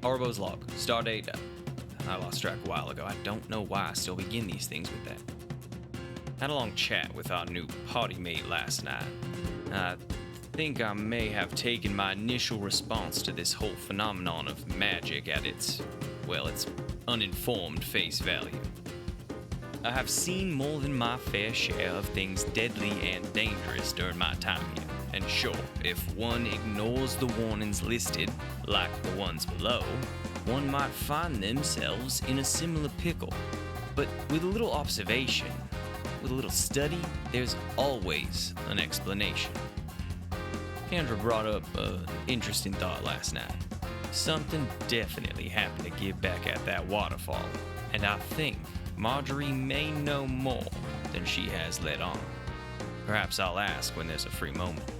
Haribo's log. Stardate. I lost track a while ago. I don't know why I still begin these things with that. Had a long chat with our new party mate last night. I think I may have taken my initial response to this whole phenomenon of magic at its uninformed face value. I have seen more than my fair share of things deadly and dangerous during my time here. And sure, if one ignores the warnings listed, like the ones below, one might find themselves in a similar pickle. But with a little observation, with a little study, there's always an explanation. Kendra brought up an interesting thought last night. Something definitely happened to get back at that waterfall, and I think Margery may know more than she has let on. Perhaps I'll ask when there's a free moment.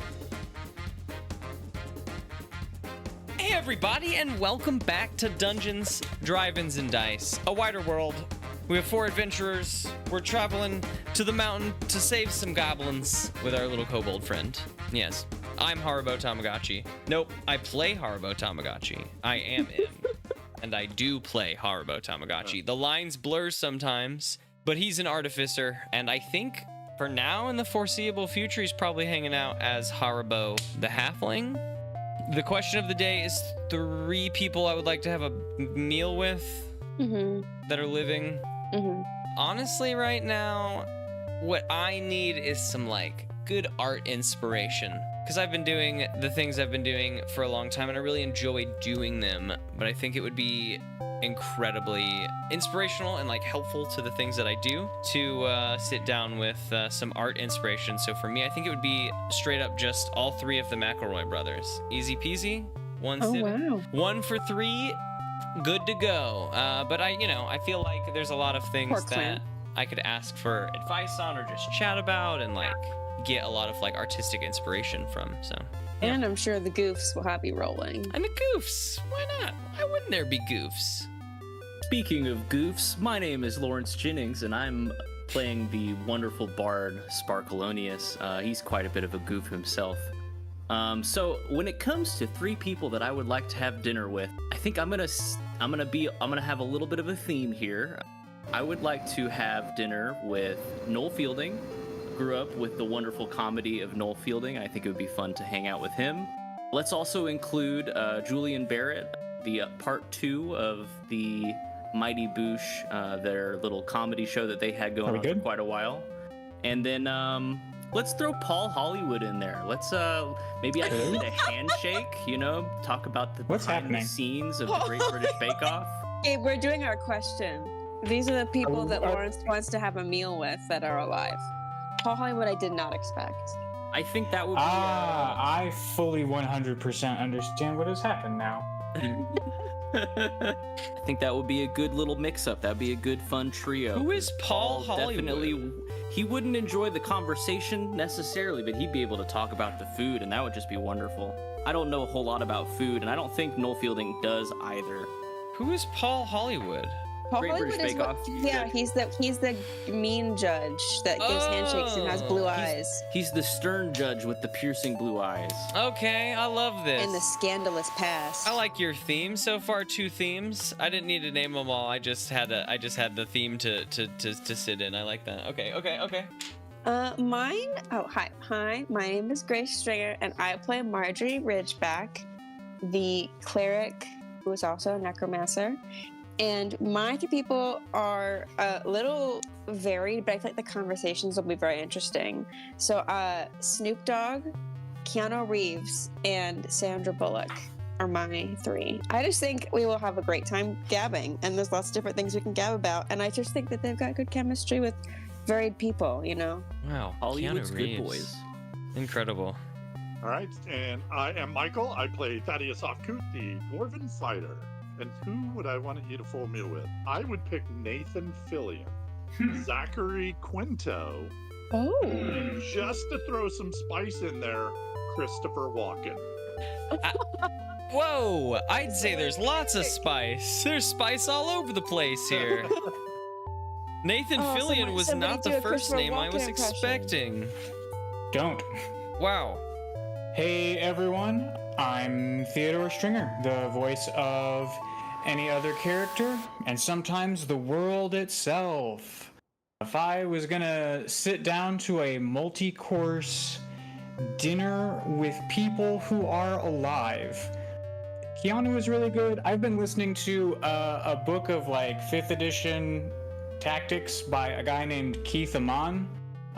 Hey everybody, and welcome back to Dungeons, Drive-Ins, and Dice, a wider world. We have 4 adventurers. We're traveling to the mountain to save some goblins with our little kobold friend. Yes, I'm Haribo Tamagotchi. Nope, I play Haribo Tamagotchi. I am in. And I do play Haribo Tamagotchi. The lines blur sometimes, but he's an artificer, and I think for now in the foreseeable future, he's probably hanging out as Haribo the Halfling. The question of the day is 3 people I would like to have a meal with that are living. Honestly, right now, what I need is some good art inspiration. Because I've been doing the things I've been doing for a long time, and I really enjoy doing them, but I think it would be incredibly inspirational and helpful to the things that I do to sit down with some art inspiration. So for me, I think it would be straight up just all 3 of the McElroy brothers. Easy peasy. One sitting. Wow. 1 for 3. Good to go. But I feel like there's a lot of things that I could ask for advice on or just chat about and get a lot of artistic inspiration from. So yeah. And I'm sure the goofs will have you rolling. I mean, goofs. Why not? Why wouldn't there be goofs? Speaking of goofs, my name is Lawrence Jennings, and I'm playing the wonderful bard Sparkleoneous. He's quite a bit of a goof himself. So when it comes to 3 people that I would like to have dinner with, I think I'm gonna have a little bit of a theme here. I would like to have dinner with Noel Fielding. Grew up with the wonderful comedy of Noel Fielding. I think it would be fun to hang out with him. Let's also include Julian Barrett, the part 2 of the Mighty Boosh, their little comedy show that they had going on for quite a while. And then let's throw Paul Hollywood in there. Let's maybe I can get a handshake, talk about the behind the scenes of the Great British Bake Off. Okay, we're doing our question. These are the people that Lawrence wants to have a meal with that are alive. Paul Hollywood, I did not expect. I think that would be... I fully 100% understand what has happened now. I think that would be a good little mix-up. That'd be a good, fun trio. Who is Paul Hollywood? Definitely, he wouldn't enjoy the conversation necessarily, but he'd be able to talk about the food, and that would just be wonderful. I don't know a whole lot about food, and I don't think Noel Fielding does either. Who is Paul Hollywood? Paul Great Hollywood British is Bake Off. Yeah, he's the mean judge that gives handshakes and has blue eyes. He's the stern judge with the piercing blue eyes. Okay, I love this. And the scandalous past. I like your theme so far. 2 themes. I didn't need to name them all. I just had the theme to sit in. I like that. Okay. Mine. Oh, hi. My name is Grace Stringer, and I play Margery Ridgeback, the cleric who is also a necromancer. And my 2 people are a little varied, but I feel like the conversations will be very interesting. So Snoop Dogg, Keanu Reeves, and Sandra Bullock are my 3. I just think we will have a great time gabbing, and there's lots of different things we can gab about. And I just think that they've got good chemistry with varied people, Wow, Hollywood's Keanu good Reeves. boys. Incredible. All right, and I am Michael. I play Thaddeus Ofkoot, the Dwarven Fighter. And who would I want to eat a full meal with? I would pick Nathan Fillion, Zachary Quinto, and just to throw some spice in there, Christopher Walken. Whoa! I'd say there's lots of spice. There's spice all over the place here. Nathan Fillion was not the first name I was expecting. Don't. Wow. Hey everyone, I'm Theodore Stringer, the voice of any other character, and sometimes the world itself. If I was gonna sit down to a multi-course dinner with people who are alive, Keanu is really good. I've been listening to a book of like 5th edition tactics by a guy named Keith Amon,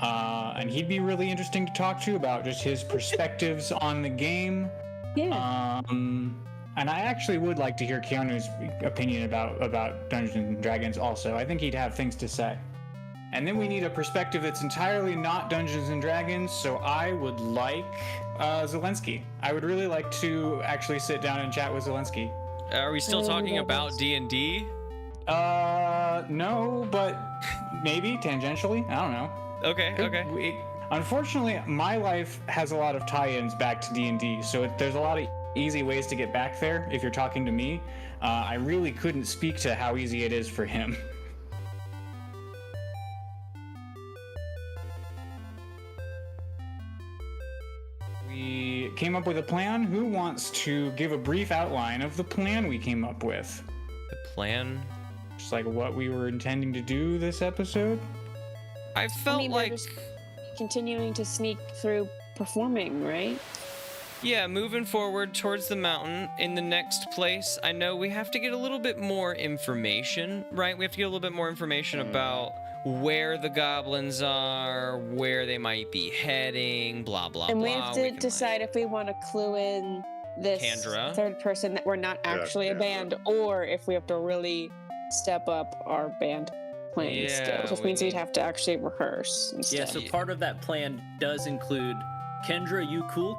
and he'd be really interesting to talk to about just his perspectives on the game. Yeah. And I actually would like to hear Keanu's opinion about Dungeons and Dragons also. I think he'd have things to say. And then we need a perspective that's entirely not Dungeons and Dragons, so I would like Zelensky. I would really like to actually sit down and chat with Zelensky. Are we still talking about D&D? No, but maybe tangentially. I don't know. Okay. Unfortunately, my life has a lot of tie-ins back to D&D, so there's a lot of easy ways to get back there if you're talking to me. I really couldn't speak to how easy it is for him. We came up with a plan. Who wants to give a brief outline of the plan we came up with? The plan? Just like what we were intending to do this episode? I felt we're like... just continuing to sneak through performing, right? Yeah, moving forward towards the mountain in the next place. I know we have to get a little bit more information, right? We have to get a little bit more information about where the goblins are, where they might be heading, blah, blah, And blah. we have to decide if we want to clue in this Kendra. third person that we're not actually a Kendra. band, or if we have to really step up our band playing Yeah, skills, which we means we'd need- have to actually rehearse and Yeah, stuff. so part of that plan does include Kendra, you cool? ?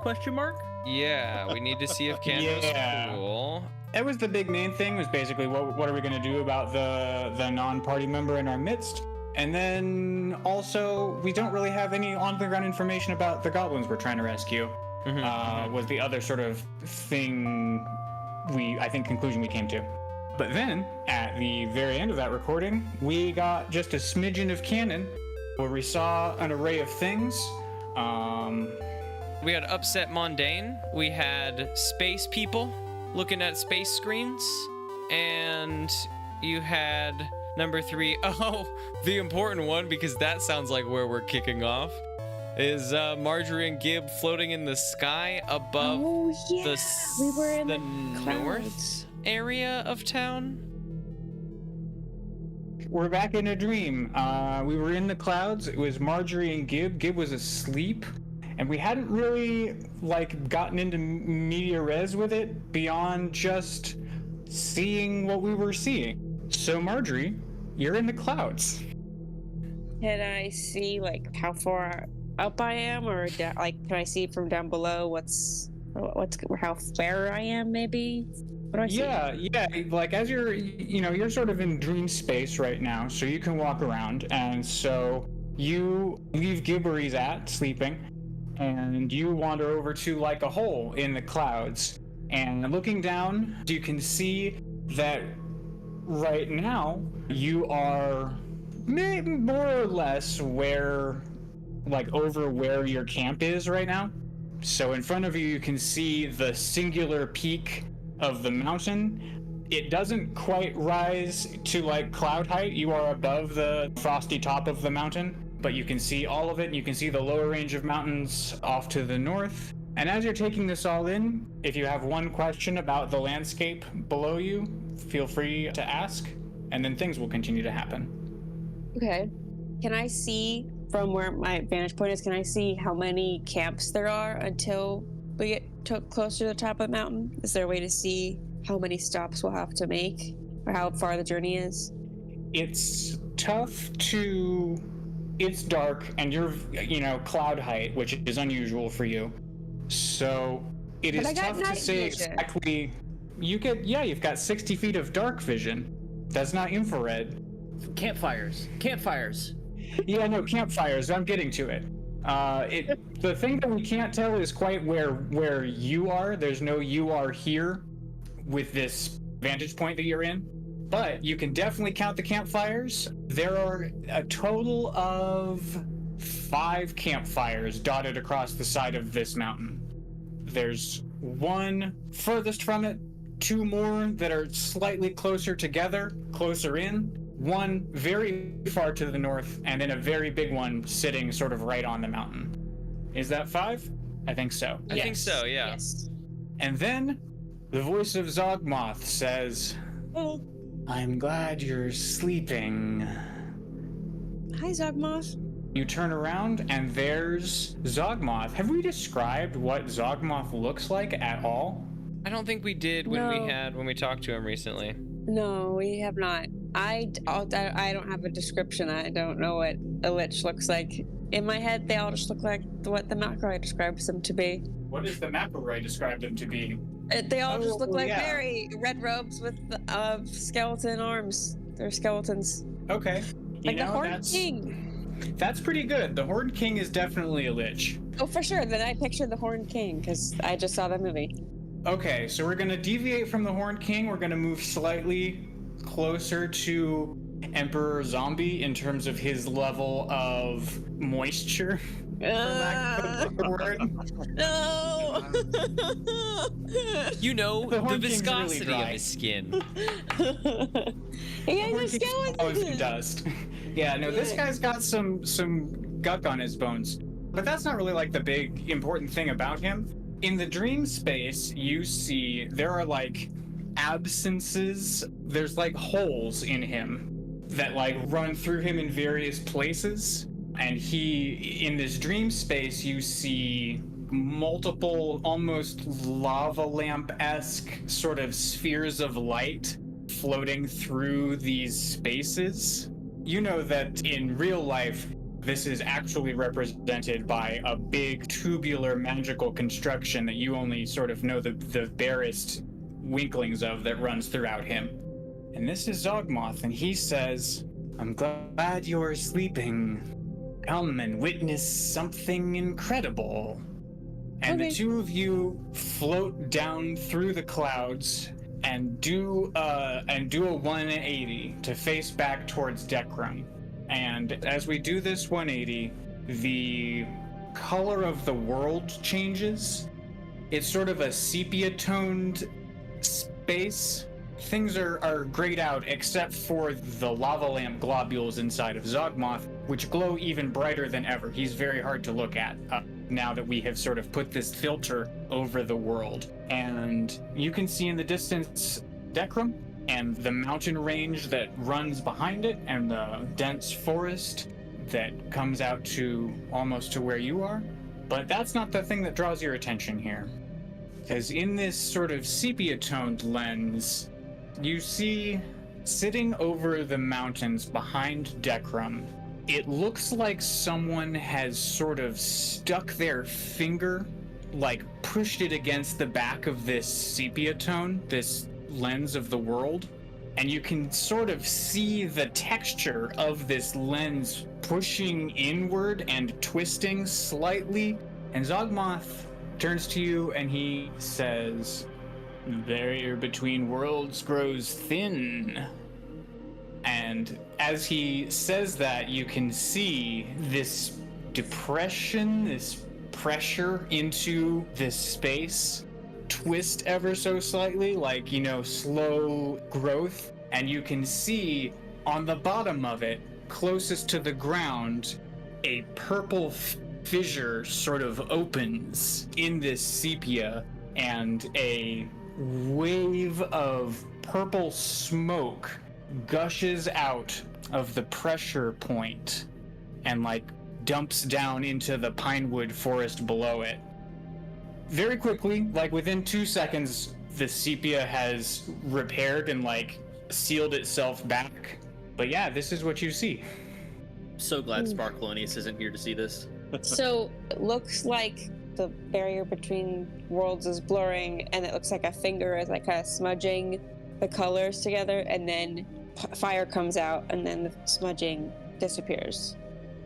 Yeah, we need to see if Candra's Yeah. cool. That was the big main thing, was basically what are we going to do about the non-party member in our midst? And then also, we don't really have any on-the-ground information about the goblins we're trying to rescue. Was the other sort of thing conclusion we came to. But then, at the very end of that recording, we got just a smidgen of canon, where we saw an array of things. We had Upset Mundane. We had space people looking at space screens. And you had number 3. Oh, the important one, because that sounds like where we're kicking off, is Margery and Gib floating in the sky above we were in the the north clouds. area of town. We're back in a dream. We were in the clouds. It was Margery and Gib. Gib was asleep. And we hadn't really, gotten into media res with it beyond just seeing what we were seeing. So, Margery, you're in the clouds. Can I see, how far up I am, or, can I see from down below how far I am, maybe? What do I see? Yeah. As you're sort of in dream space right now, so you can walk around. And so you leave Gib where he's at, sleeping, and you wander over to a hole in the clouds. And looking down, you can see that right now you are more or less where, over where your camp is right now. So in front of you, you can see the singular peak of the mountain. It doesn't quite rise to cloud height. You are above the frosty top of the mountain, but you can see all of it, and you can see the lower range of mountains off to the north. And as you're taking this all in, if you have one question about the landscape below you, feel free to ask, and then things will continue to happen. Okay. Can I see, from where my vantage point is, can I see how many camps there are until we get closer to the top of the mountain? Is there a way to see how many stops we'll have to make, or how far the journey is? It's tough to... It's dark, and you're, cloud height, which is unusual for you. So it is tough to say exactly. You've got 60 feet of dark vision. That's not infrared. Campfires. Yeah, no, campfires. I'm getting to it. The thing that we can't tell is quite where you are. There's no you are here with this vantage point that you're in. But you can definitely count the campfires. There are a total of 5 campfires dotted across the side of this mountain. There's one furthest from it, 2 more that are slightly closer together, closer in, 1 very far to the north, and then a very big one sitting sort of right on the mountain. Is that 5? I think so. I think so, yeah. Yes. And then the voice of Zogmoth says, Oh, I'm glad you're sleeping. hi, Zogmoth. You turn around and there's Zogmoth. Have we described what Zogmoth looks like at all? I don't think we did when No. we talked to him recently. No, we have not. I don't have a description. I don't know what a lich looks like. In my head, they all just look like what the Macleod describes them to be. What does the Macleod describe them to be? They all just look like yeah. Mary, red robes with skeleton arms. They're skeletons. Okay. Like the Horned King. That's pretty good. The Horned King is definitely a lich. Oh, for sure. Then I pictured the Horned King because I just saw the movie. Okay, so we're going to deviate from the Horned King. We're going to move slightly closer to Emperor Zombie in terms of his level of moisture. For lack of a better word. No. You know, The the Horned King's viscosity really of dry. his skin. He has a Always skeleton. dust. Yeah, no, this guy's got some gunk on his bones. But that's not really like the big important thing about him. In the dream space, you see there are like absences. There's like holes in him that like run through him in various places. And in this dream space, you see multiple almost lava lamp-esque sort of spheres of light floating through these spaces. You know that in real life, this is actually represented by a big tubular magical construction that you only sort of know the barest winklings of that runs throughout him. And this is Zogmoth, and he says, I'm glad you're sleeping. Come and witness something incredible. And Okay. the 2 of you float down through the clouds and do a 180 to face back towards Dekram. And as we do this 180, the color of the world changes. It's sort of a sepia-toned space. Things are grayed out except for the lava lamp globules inside of Zogmoth, which glow even brighter than ever. He's very hard to look at now that we have sort of put this filter over the world. And you can see in the distance Dekram and the mountain range that runs behind it and the dense forest that comes out to almost to where you are. But that's not the thing that draws your attention here. Because in this sort of sepia-toned lens, you see sitting over the mountains behind Dekram, it looks like someone has sort of stuck their finger, like pushed it against the back of this sepia tone, this lens of the world, and you can sort of see the texture of this lens pushing inward and twisting slightly. And Zogmoth turns to you and he says, "The barrier between worlds grows thin." And as he says that, you can see this depression, this pressure into this space twist ever so slightly, like, you know, slow growth. And you can see on the bottom of it, closest to the ground, a purple fissure sort of opens in this sepia, and a wave of purple smoke gushes out of the pressure point and like dumps down into the pinewood forest below it. Very quickly, like within 2 seconds, the sepia has repaired and like sealed itself back. But yeah, this is what you see. So glad Sparkleoneous isn't here to see this. So it looks like the barrier between worlds is blurring, and it looks like a finger is like kind of smudging the colors together, and then fire comes out, and then the smudging disappears.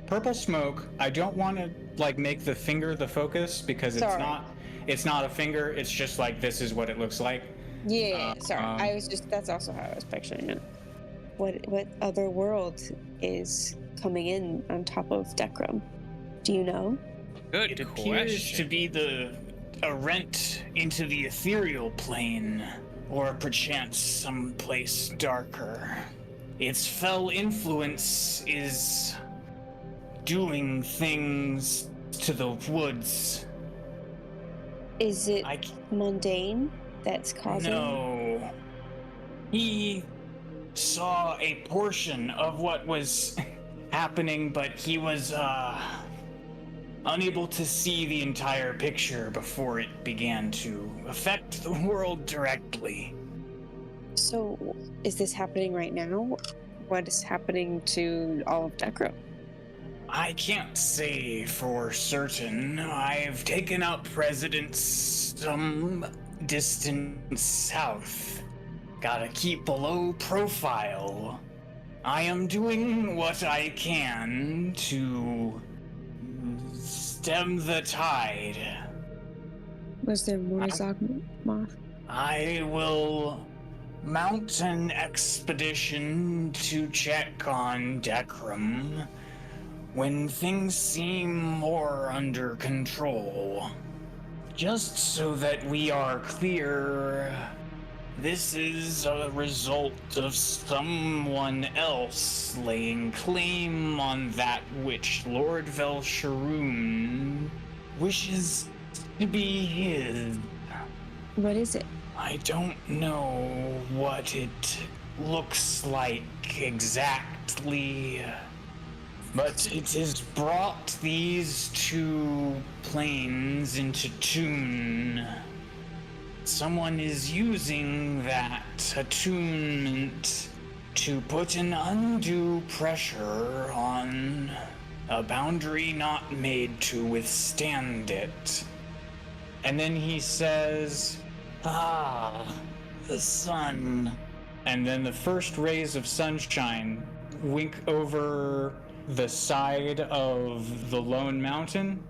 Purple smoke. I don't want to like make the finger the focus because Sorry. it's not a finger. It's just like this is what it looks like. Yeah, sorry. That's also how I was picturing it. What other world is coming in on top of Dekram? Do you know? Good It appears question. to be a rent into the ethereal plane or perchance someplace darker. Its fell influence is doing things to the woods. Is it mundane that's causing? No. He saw a portion of what was happening, but he was unable to see the entire picture before it began to affect the world directly. So, is this happening right now? What is happening to all of Decro? I can't say for certain. I've taken up residence some distance south. Gotta keep below profile. I am doing what I can to stem the tide. Was there more Zogmoth? I will mount an expedition to check on Dekram when things seem more under control. Just so that we are clear, this is a result of someone else laying claim on that which Lord Velsharoon wishes to be his. What is it? I don't know what it looks like exactly, but it has brought these two planes into tune. Someone is using that attunement to put an undue pressure on a boundary not made to withstand it. And then he says, the sun. And then the first rays of sunshine wink over the side of the lone mountain,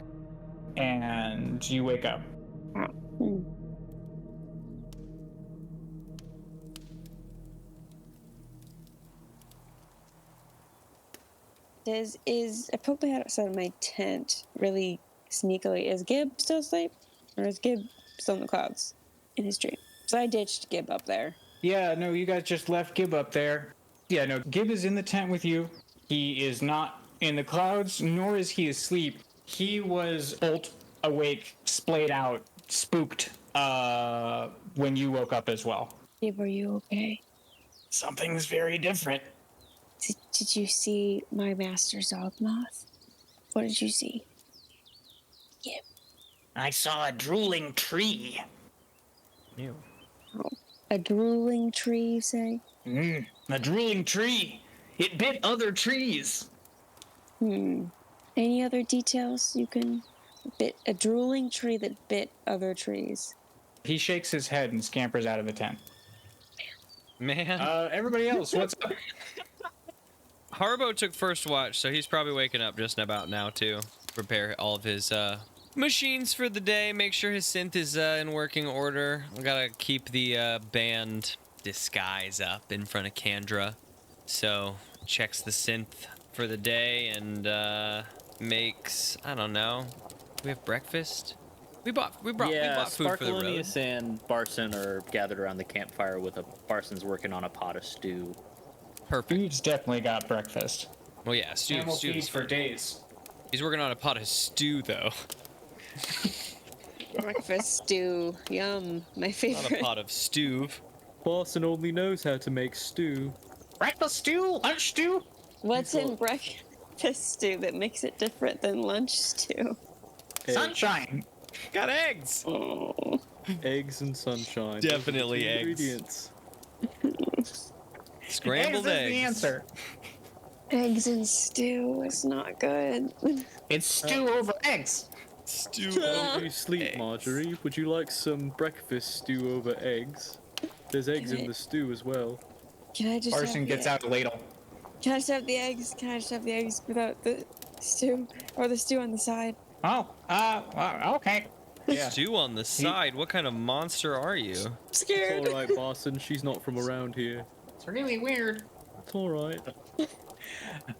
and you wake up. I poked my head outside of my tent really sneakily. Is Gib still asleep? Or is Gib still in the clouds in his dream? So I ditched Gib up there. Yeah, no, you guys just left Gib up there. Yeah, no, Gib is in the tent with you. He is not in the clouds, nor is he asleep. He was bolt awake, splayed out, spooked, when you woke up as well. Gib, are you okay? Something's very different. Did you see my master Zogmoth? What did you see? Gib. I saw a drooling tree. Ew. Oh, a drooling tree, you say? A drooling tree. It bit other trees. Any other details you can... A drooling tree that bit other trees. He shakes his head and scampers out of the tent. Man. Everybody else, what's up? Haribo took first watch, so he's probably waking up just about now, too. Prepare all of his, machines for the day, make sure his synth is, in working order. We gotta keep the, band disguise up in front of Kandra. So, checks the synth for the day and, makes, I don't know. Do we have breakfast? We bought food for the road. Sparkleoneous and Barson are gathered around the campfire with Barson's working on a pot of stew. Perfect. Dude's definitely got breakfast. Well, yeah, stew feeds for days. He's working on a pot of stew, though. Breakfast stew. Yum. My favorite. Not a pot of stew. Barson only knows how to make stew. Breakfast stew? Lunch stew? What's in breakfast stew that makes it different than lunch stew? Sunshine. Got eggs. Oh. Eggs and sunshine. Definitely Those are the eggs. Ingredients. Scrambled eggs. Is the answer. Eggs and stew is not good. It's stew over eggs. Stew While over you sleep, Margery, would you like some breakfast stew over eggs? There's eggs in the stew as well. Can I just Barson gets out a ladle. Can I just have the eggs? Can I just have the eggs without the stew? Or the stew on the side? Oh, okay. Yeah. Stew on the side? What kind of monster are you? I'm scared. It's alright, Barson, she's not from around here. It's really weird. It's alright.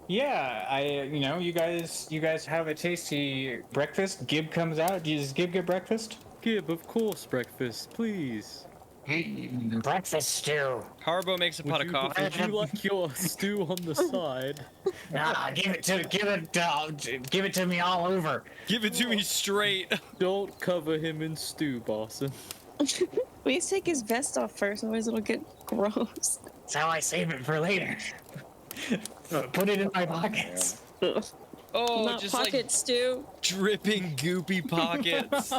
Yeah, you guys have a tasty breakfast. Gib comes out. Does Gib get breakfast? Gib, of course, breakfast, please. Breakfast stew. Haribo makes a pot of coffee. Would you like your stew on the side? Nah, give it to me all over. Give it to me straight. Don't cover him in stew, Boston. Please take his vest off first, otherwise it'll get gross. That's how I save it for later. Put it in my pockets. Oh, Not just pocket like stew. dripping goopy pockets.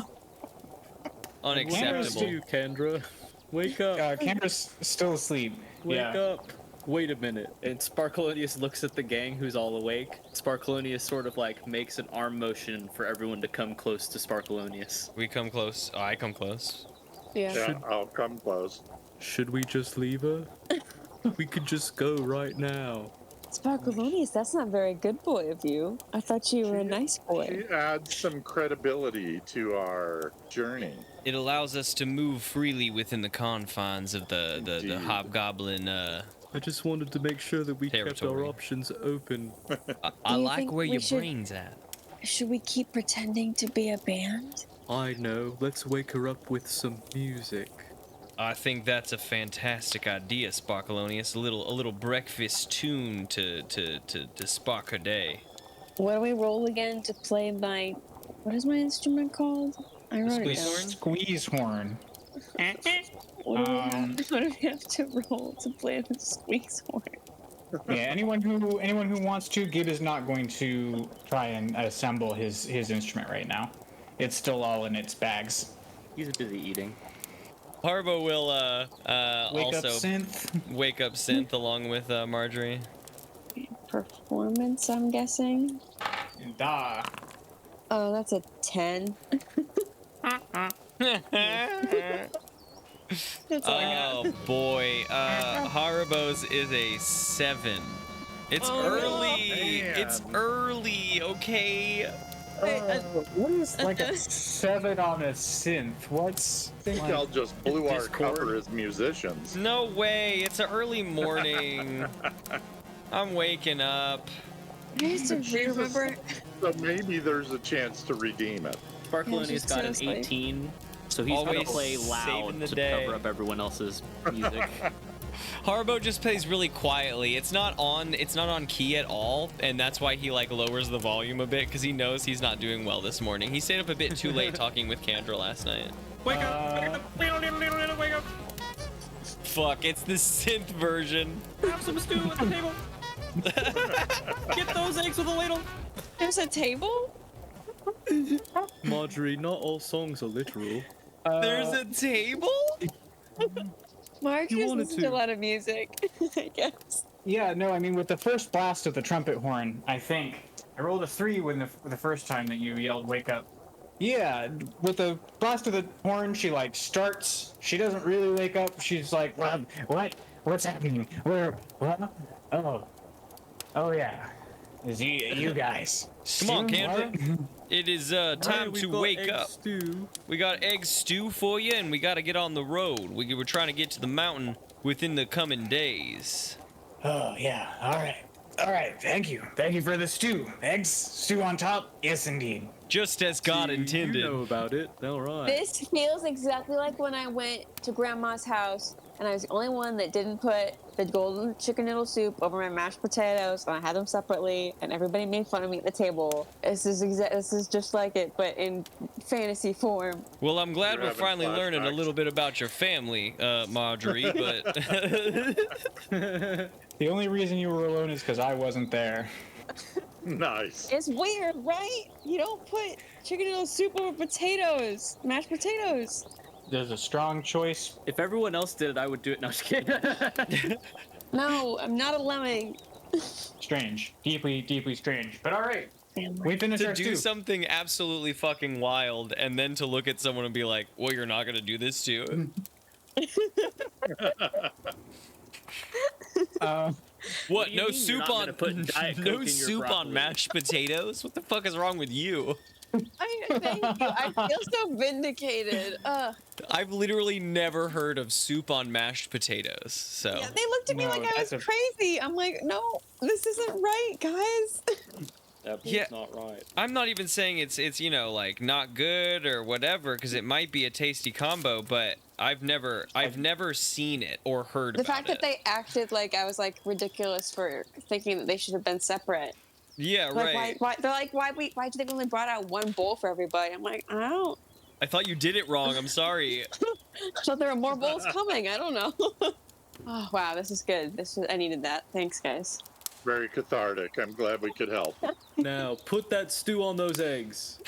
Unacceptable. Stew, Kendra. Wake up. Kendra's still asleep. Wake up. Wait a minute. And Sparkleoneous looks at the gang who's all awake. Sparkleoneous sort of like makes an arm motion for everyone to come close to Sparkleoneous. We come close. Oh, I come close. Yeah. Yeah, I'll come close. Should we just leave her? We could just go right now. Sparkleoneous, that's not very good boy of you. I thought you were a nice boy. She adds some credibility to our journey. It allows us to move freely within the confines of the Indeed. hobgoblin. I just wanted to make sure that we kept our Territory. options open. I you like think where we your should- brain's at. Should we keep pretending to be a band? I know. Let's wake her up with some music. I think that's a fantastic idea, Sparkleoneous. A little breakfast tune to spark her day. What do we roll again to play my... What is my instrument called? I wrote it down. Squeeze horn. What do we have to roll to play the squeeze horn? Yeah, anyone who wants to, Gib is not going to try and assemble his instrument right now. It's still all in its bags. He's busy eating. Haribo will Wake also up, synth. wake up synth along with Margery. Performance, I'm guessing. Da. Oh, that's a 10. That's all I got. Oh boy, Haribo's is a 7. It's Oh, early. man. It's early. Okay. What is like a 7 on a synth? What's... I think y'all just blew our Discord. cover as musicians. No way. It's an early morning. I'm waking up. I used to Jesus. remember. So maybe there's a chance to redeem it. Sparkleoneous just got an seriously. 18, so he's gonna Always play saving loud the to day. cover up everyone else's music. Haribo just plays really quietly. It's not on key at all, and that's why he like lowers the volume a bit because he knows he's not doing well this morning. He stayed up a bit too late talking with Kendra last night. Wake up! Wake up! Fuck, it's the synth version. Have some stew at the table. Get those eggs with a ladle. There's a table? Margery, not all songs are literal. There's a table? Mark You just wanted listens to to. a lot of music, I guess. Yeah, no, I mean, with the first blast of the trumpet horn, I think, I rolled a 3 when the first time that you yelled, wake up. Yeah, with the blast of the horn, she, like, starts. She doesn't really wake up. She's like, what? What's happening? Where? What? Oh, yeah. It's you guys. Come on, Stew? Kendra. What? It is time to wake up. Stew. We got egg stew for you, and we got to get on the road. We're trying to get to the mountain within the coming days. Oh, yeah, all right, thank you. Thank you for the stew. Eggs, stew on top? Yes, indeed. Just as God intended. You know about it. All right. This feels exactly like when I went to Grandma's house and I was the only one that didn't put the golden chicken noodle soup over my mashed potatoes, and I had them separately, and everybody made fun of me at the table. This is just like it, but in fantasy form. Well, I'm glad You're we're having finally learning a flashbacks. little bit about your family, Margery, but The only reason you were alone is because I wasn't there. Nice. It's weird, right? You don't put chicken noodle soup over potatoes, mashed potatoes. There's a strong choice. If everyone else did it, I would do it. No, just kidding. No, I'm not a lemming. Strange. Deeply strange. But all right. We finished to our do stew. something absolutely fucking wild and then to look at someone and be like, well, you're not going to do this too? What? do you No mean you're soup not on gonna put Diet Coke no in your soup on broccoli? mashed potatoes? What the fuck is wrong with you? Thank you. I feel so vindicated. I've literally never heard of soup on mashed potatoes. So Yeah, they looked at me No, like I was that's a- crazy. I'm like, no, this isn't right, guys. That's Yeah. not right. I'm not even saying it's like not good or whatever, because it might be a tasty combo, but I've never seen it or heard The about fact that they acted like I was like ridiculous for thinking that they should have been separate. Yeah, Like right. why they're like why did they only brought out one bowl for everybody? I'm like, I thought you did it wrong. I'm sorry. I thought there were more bowls coming. I don't know. Oh wow, this is good. I needed that. Thanks, guys. Very cathartic. I'm glad we could help. Now, put that stew on those eggs.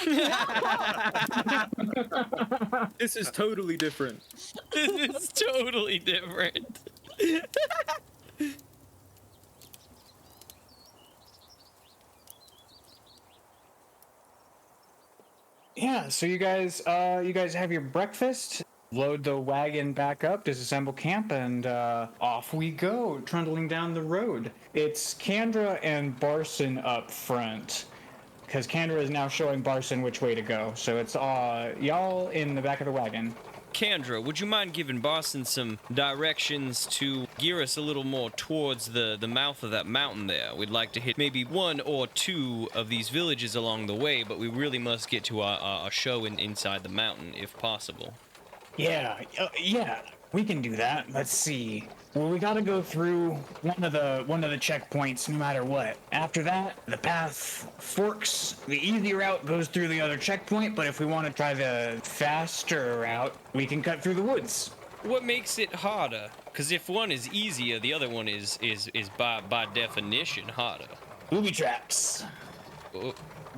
This is totally different. This is totally different. Yeah, so you guys have your breakfast, load the wagon back up, disassemble camp, and off we go, trundling down the road. It's Kandra and Barson up front, because Kandra is now showing Barson which way to go. So it's y'all in the back of the wagon. Kandra, would you mind giving Barson some directions to gear us a little more towards the mouth of that mountain there? We'd like to hit maybe one or two of these villages along the way, but we really must get to our show inside the mountain if possible. Yeah, we can do that. Let's see. Well, we gotta go through one of the checkpoints no matter what. After that, the path forks. The easy route goes through the other checkpoint, but if we want to try the faster route, we can cut through the woods. What makes it harder? Because if one is easier, the other one is by definition harder. Booby traps.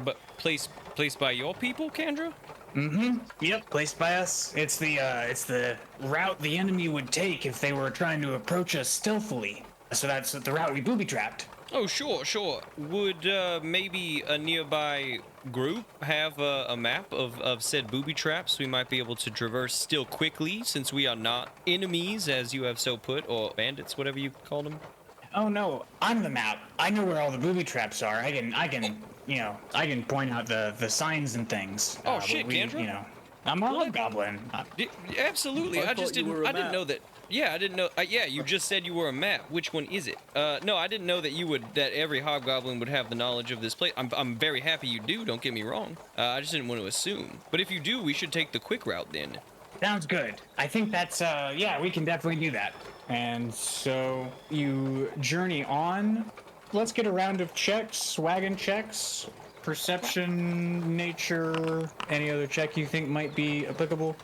But placed by your people, Kandra? Mm-hmm. Yep, placed by us. It's the route the enemy would take if they were trying to approach us stealthily. So that's the route we booby trapped. Oh, sure. Would maybe a nearby group have a map of said booby traps we might be able to traverse still quickly, since we are not enemies, as you have so put, or bandits, whatever you call them? Oh no, I'm the map. I know where all the booby traps are. I can point out the signs and things. Oh shit, Kandra? I'm a hobgoblin. Absolutely. I thought you were a didn't map. know that. Yeah, I didn't know. Yeah, you just said you were a map. Which one is it? No, I didn't know that every hobgoblin would have the knowledge of this place. I'm very happy you do. Don't get me wrong. I just didn't want to assume. But if you do, we should take the quick route then. Sounds good. I think that's we can definitely do that. And so you journey on. Let's get a round of checks, wagon checks, perception, nature, any other check you think might be applicable.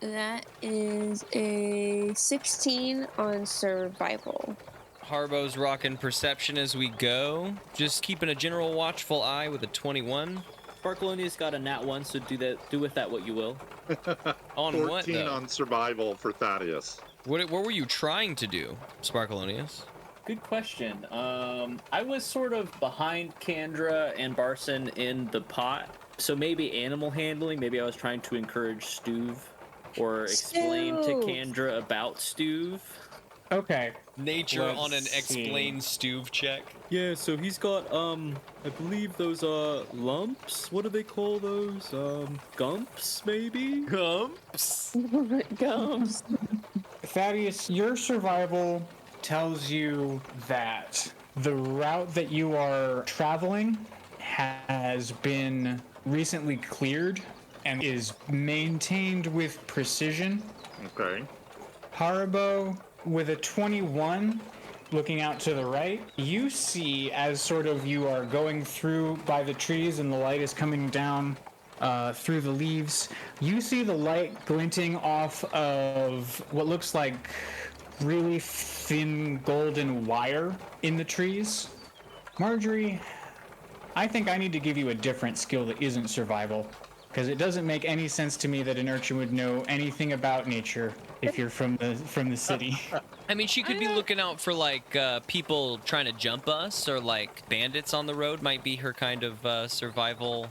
That is a 16 on survival. Haribo's rocking perception as we go. Just keeping a general watchful eye with a 21. Sparkleoneous got a nat 1, so do with that what you will. On 14 what, though? on survival for Thaddeus. What were you trying to do, Sparkleoneous? Good question. I was sort of behind Kandra and Barson in the pot, so maybe animal handling. Maybe I was trying to encourage Stuve or explain to Stuve. Kandra about Stuve. Okay. Nature Let's on an see. explain Stuve check. Yeah, so he's got, I believe those are lumps. What do they call those? Gumps, maybe? Gumps. Gums. Thaddeus, your survival tells you that the route that you are traveling has been recently cleared and is maintained with precision. Okay. Haribo, with a 21, looking out to the right, you see as sort of you are going through by the trees and the light is coming down through the leaves, you see the light glinting off of what looks like really thin golden wire in the trees. Margery, I think I need to give you a different skill that isn't survival, because it doesn't make any sense to me that an urchin would know anything about nature if you're from the city. I mean, she could be looking out for, like, people trying to jump us, or, like, bandits on the road might be her kind of survival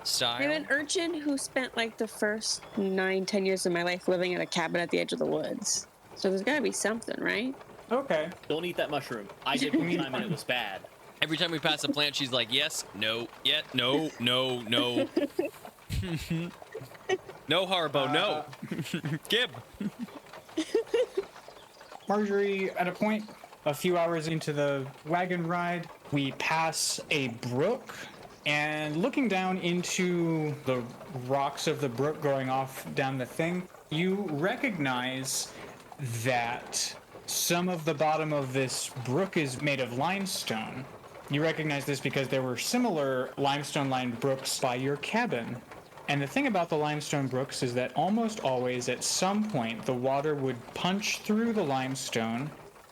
style. I'm an urchin who spent like the first 9-10 years of my life living in a cabin at the edge of the woods. So there's gotta be something, right? Okay. Don't eat that mushroom. I did one time and it was bad. Every time we pass a plant, she's like, yes, no, yeah, no. No, Haribo, no. Gib. Margery, at a point, a few hours into the wagon ride, we pass a brook, And looking down into the rocks of the brook going off down the thing, you recognize that some of the bottom of this brook is made of limestone. You recognize this because there were similar limestone-lined brooks by your cabin. And the thing about the limestone brooks is that almost always at some point the water would punch through the limestone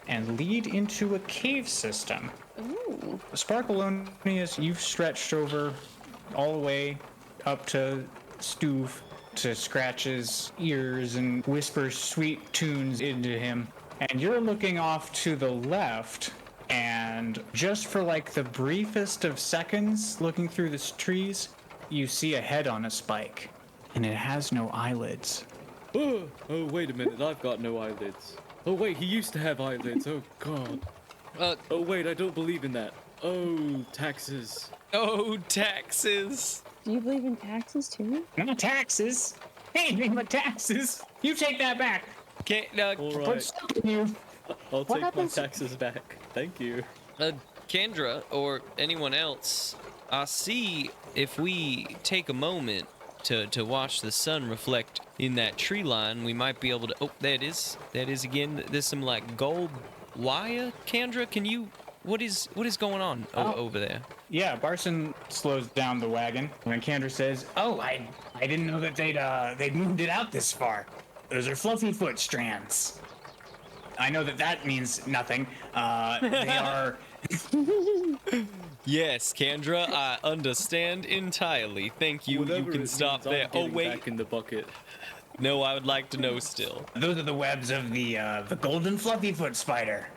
and lead into a cave system. Ooh. Sparkleoneous, you've stretched over all the way up to Stuve to scratch his ears and whisper sweet tunes into him. And you're looking off to the left, and just for like the briefest of seconds, looking through the trees, you see a head on a spike, and it has no eyelids. Oh, wait a minute, I've got no eyelids. Oh, wait, he used to have eyelids. Oh, God. Oh, wait, I don't believe in that. Oh, taxes. Oh, taxes. Do you believe in taxes too? Not taxes. Anything but taxes. You take that back. Can't, All Put right, stuff in you. I'll take my happens- taxes back. Thank you. Kendra or anyone else, I see if we take a moment to watch the sun reflect in that tree line, we might be able to. Oh, there it is. That is again. There's some like gold wire. Kendra, can you? What is going on over there? Yeah, Barson slows down the wagon, and Kendra says, "Oh, I didn't know that they'd moved it out this far. Those are fluffy foot strands. I know that means nothing. They are." Yes, Kendra, I understand entirely. Thank you. Whatever You can it stop means, I'm there. Oh getting wait, back in the bucket. no, I would like to know still. Those are the webs of the golden fluffy foot spider.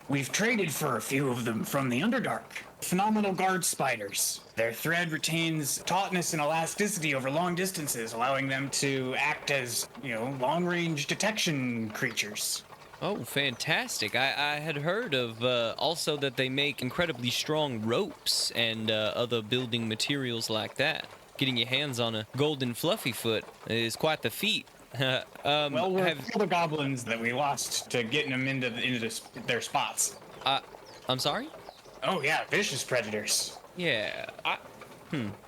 We've traded for a few of them from the Underdark. Phenomenal guard spiders. Their thread retains tautness and elasticity over long distances, allowing them to act as, long-range detection creatures. Oh, fantastic. I had heard of also that they make incredibly strong ropes and other building materials like that. Getting your hands on a golden fluffy foot is quite the feat. Well, we're the goblins that we lost to getting them into their spots. I'm sorry? Oh yeah, vicious predators. Yeah.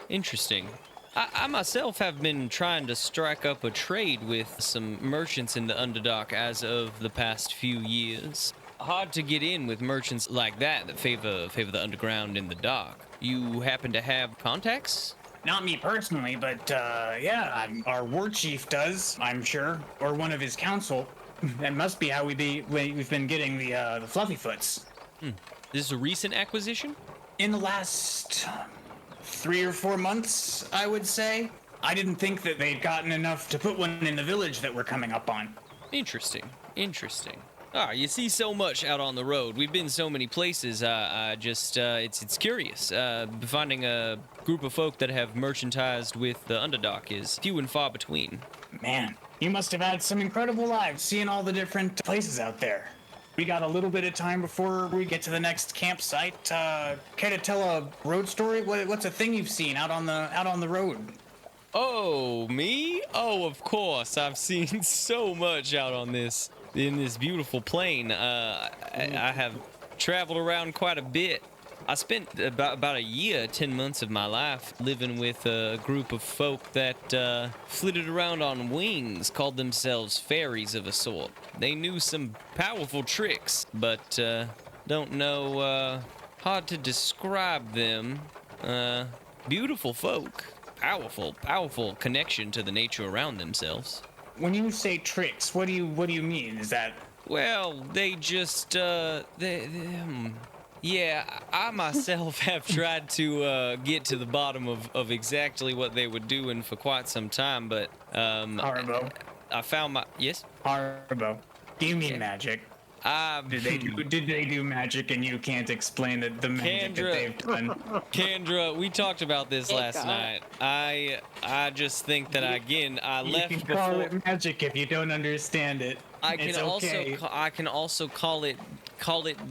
Interesting. I myself have been trying to strike up a trade with some merchants in the Underdark as of the past few years. Hard to get in with merchants like that favor the underground and the dark. You happen to have contacts? Not me personally, but our war chief does, I'm sure, or one of his council. That must be how we've been getting the fluffy foots. This is a recent acquisition? In the last 3 or 4 months, I would say. I didn't think that they'd gotten enough to put one in the village that we're coming up on. Interesting. You see so much out on the road. We've been so many places. It's curious. Finding a group of folk that have merchandised with the Underdark is few and far between. Man, you must have had some incredible lives seeing all the different places out there. We got a little bit of time before we get to the next campsite. Care to tell a road story? What's a thing you've seen out on the road? Oh, me? Oh, of course. I've seen so much out on this beautiful plain. I have traveled around quite a bit. I spent about a year, 10 months of my life living with a group of folk that flitted around on wings, called themselves fairies of a sort. They knew some powerful tricks, but don't know, hard to describe them. Beautiful folk. Powerful connection to the nature around themselves. When you say tricks, what do you mean? Is that... Well, they just, yeah, I myself have tried to get to the bottom of exactly what they were doing for quite some time, but Haribo. I found my... Yes? Haribo. Do you mean magic? Did they do magic and you can't explain the magic that they've done? Kendra, we talked about this Hey, last God. night. I just think that, again, I You left can before... call it magic if you don't understand it. I can It's okay. I can also call it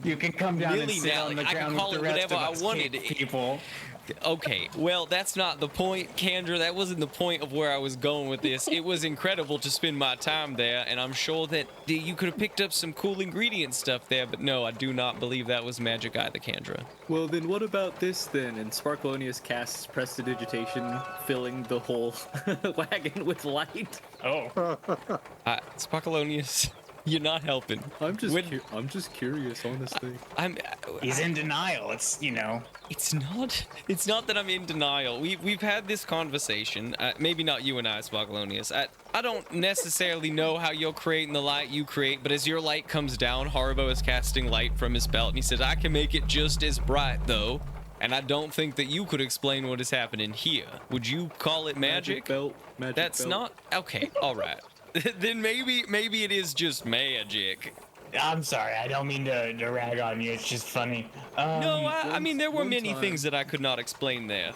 You can come down and sit Nilly-nally. on the I can ground call with it the rest whatever of I us wanted. cave people. Okay, well, that's not the point, Kendra. That wasn't the point of where I was going with this. It was incredible to spend my time there, and I'm sure that you could have picked up some cool ingredient stuff there, but no, I do not believe that was magic either, Kendra. Well, then what about this then? And Sparkleoneous casts prestidigitation, filling the whole wagon with light. Oh. Sparkleoneous, you're not helping. I'm just curious, honestly. He's in denial. It's, It's not that I'm in denial. We've had this conversation. Maybe not you and I, Sparkleoneous. I don't necessarily know how you're creating the light you create, but as your light comes down, Haribo is casting light from his belt, and he says, I can make it just as bright, though. And I don't think that you could explain what is happening here. Would you call it magic? Magic That's belt. not... Okay, all right. Then maybe it is just magic. I'm sorry. I don't mean to rag on you. It's just funny. No, I mean, there were one many time- things that I could not explain there,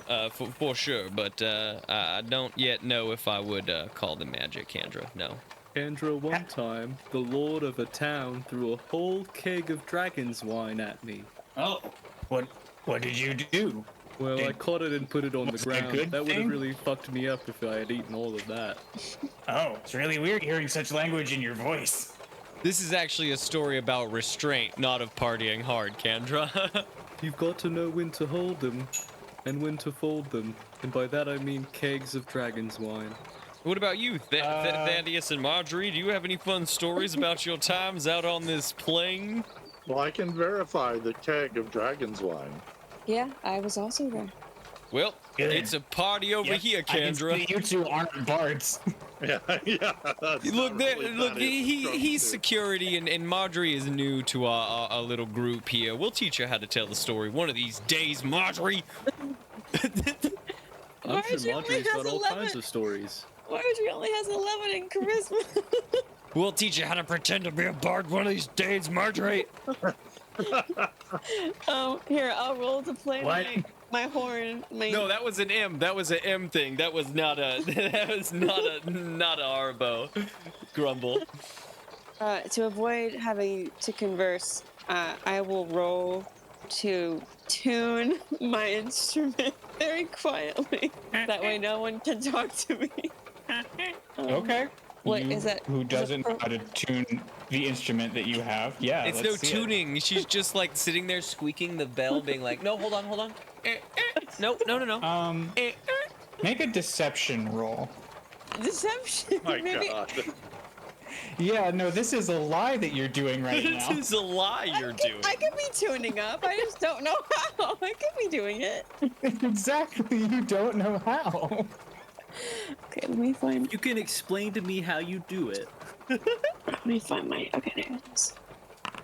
for sure, but I don't yet know if I would call them magic, Kendra. No. Kendra, one time, the lord of a town threw a whole keg of dragon's wine at me. Oh, what did you do? Well, I caught it and put it on the Was it a ground. good That would have thing? really fucked me up if I had eaten all of that. Oh, it's really weird hearing such language in your voice. This is actually a story about restraint, not of partying hard, Kendra. You've got to know when to hold them and when to fold them. And by that I mean kegs of dragon's wine. What about you, Thaddeus and Margery? Do you have any fun stories about your times out on this plane? Well, I can verify the keg of dragon's wine. Yeah, I was also there. Well, Good. it's a party over Yep, here, I can Kendra. see you two aren't bards. Yeah, yeah. that's Look, not there, really look, Thaddeus' strong he's suit. security, and Margery is new to our little group here. We'll teach her how to tell the story one of these days, Margery. I'm Margery sure only Margery's has got all 11. kinds of stories. Margery only has 11 in charisma. We'll teach you how to pretend to be a bard one of these days, Margery. Here, I'll roll to play What? my horn. No, that was an M. That was an M thing. That was not a. That was not a Haribo. Grumble. To avoid having to converse, I will roll to tune my instrument very quietly. That way no one can talk to me. Okay. What You is that? Who is it doesn't know how to tune the instrument that you have? Yeah, It's let's no see it. tuning. She's just like sitting there squeaking the bell, being like, "No, hold on. No. Make a deception roll. Deception. My Maybe. God. Yeah, no, this is a lie that you're doing right This now. is a lie you're doing." I could be tuning up. I just don't know how. I could be doing it. Exactly, you don't know how. Okay, let me find. You can explain to me how you do it. Let me find my. Okay, there it is.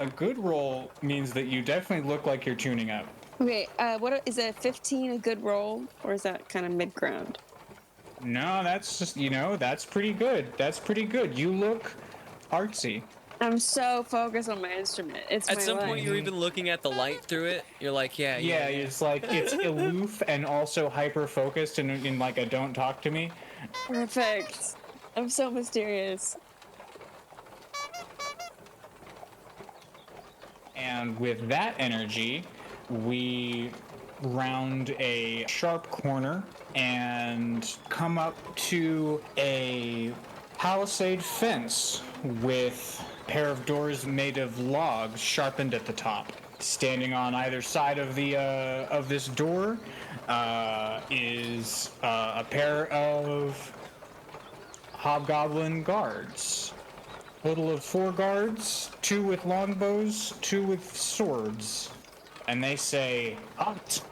A good roll means that you definitely look like you're tuning up. Okay, what is a 15 a good roll, or is that kind of mid ground? No, that's just, that's pretty good. That's pretty good. You look artsy. I'm so focused on my instrument. It's At my some life. point, you're even looking at the light through it. You're like, yeah. Yeah, it's like, it's aloof and also hyper-focused in like a don't talk to me. Perfect. I'm so mysterious. And with that energy, we round a sharp corner and come up to a palisade fence with a pair of doors made of logs sharpened at the top. Standing on either side of the of this door is a pair of hobgoblin guards. Total of 4 guards, 2 with longbows, 2 with swords. And they say,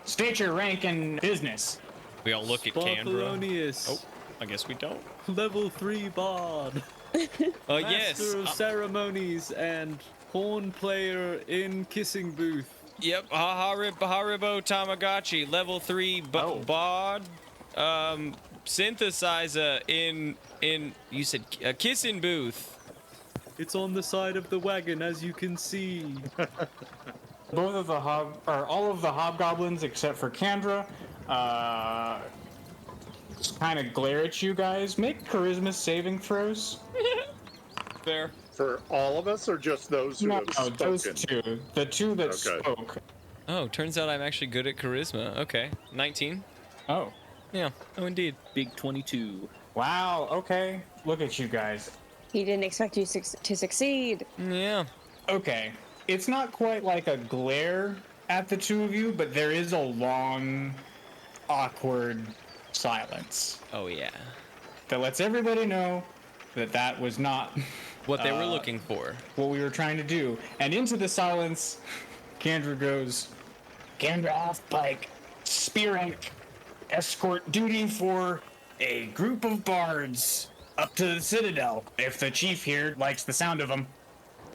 state your rank and business. We all look at Kendra. Sparkleoneous. Oh, I guess we don't. Level 3 bard. Yes. Master of ceremonies and horn player in kissing booth. Yep. Haribo Tamagotchi, level 3 bard. Synthesizer in you said kissing booth. It's on the side of the wagon, as you can see. Both of the all of the hobgoblins except for Kendra, kind of glare at you guys. Make charisma saving throws. Fair. For all of us, or just those who No, have spoken? those two. The two that Okay. spoke. Oh, turns out I'm actually good at charisma. Okay, 19. Oh. Yeah. Oh, indeed. Big 22. Wow, okay. Look at you guys. He didn't expect you to succeed. Yeah. Okay. It's not quite like a glare at the two of you, but there is a long, awkward silence Oh, yeah. that lets everybody know that that was not What they were looking for. what we were trying to do. And into the silence, Kendra goes, Kendra off bike, spear rank, escort duty for a group of bards up to the Citadel, if the chief here likes the sound of them,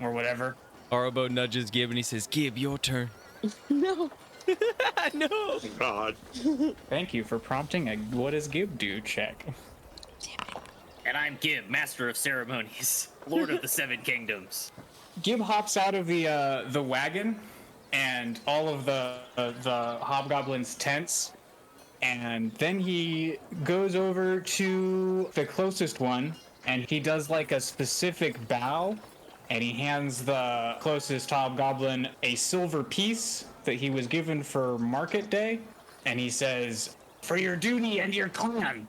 or whatever. Haribo nudges Gib and he says, Gib, your turn. No. No. Oh, God. Thank you for prompting a what does Gib do check. And I'm Gib, Master of Ceremonies, Lord of the Seven Kingdoms. Gib hops out of the wagon and all of the hobgoblins' tents, and then he goes over to the closest one, and he does like a specific bow, and he hands the closest hobgoblin a silver piece that he was given for market day, and he says, "For your duty and your clan."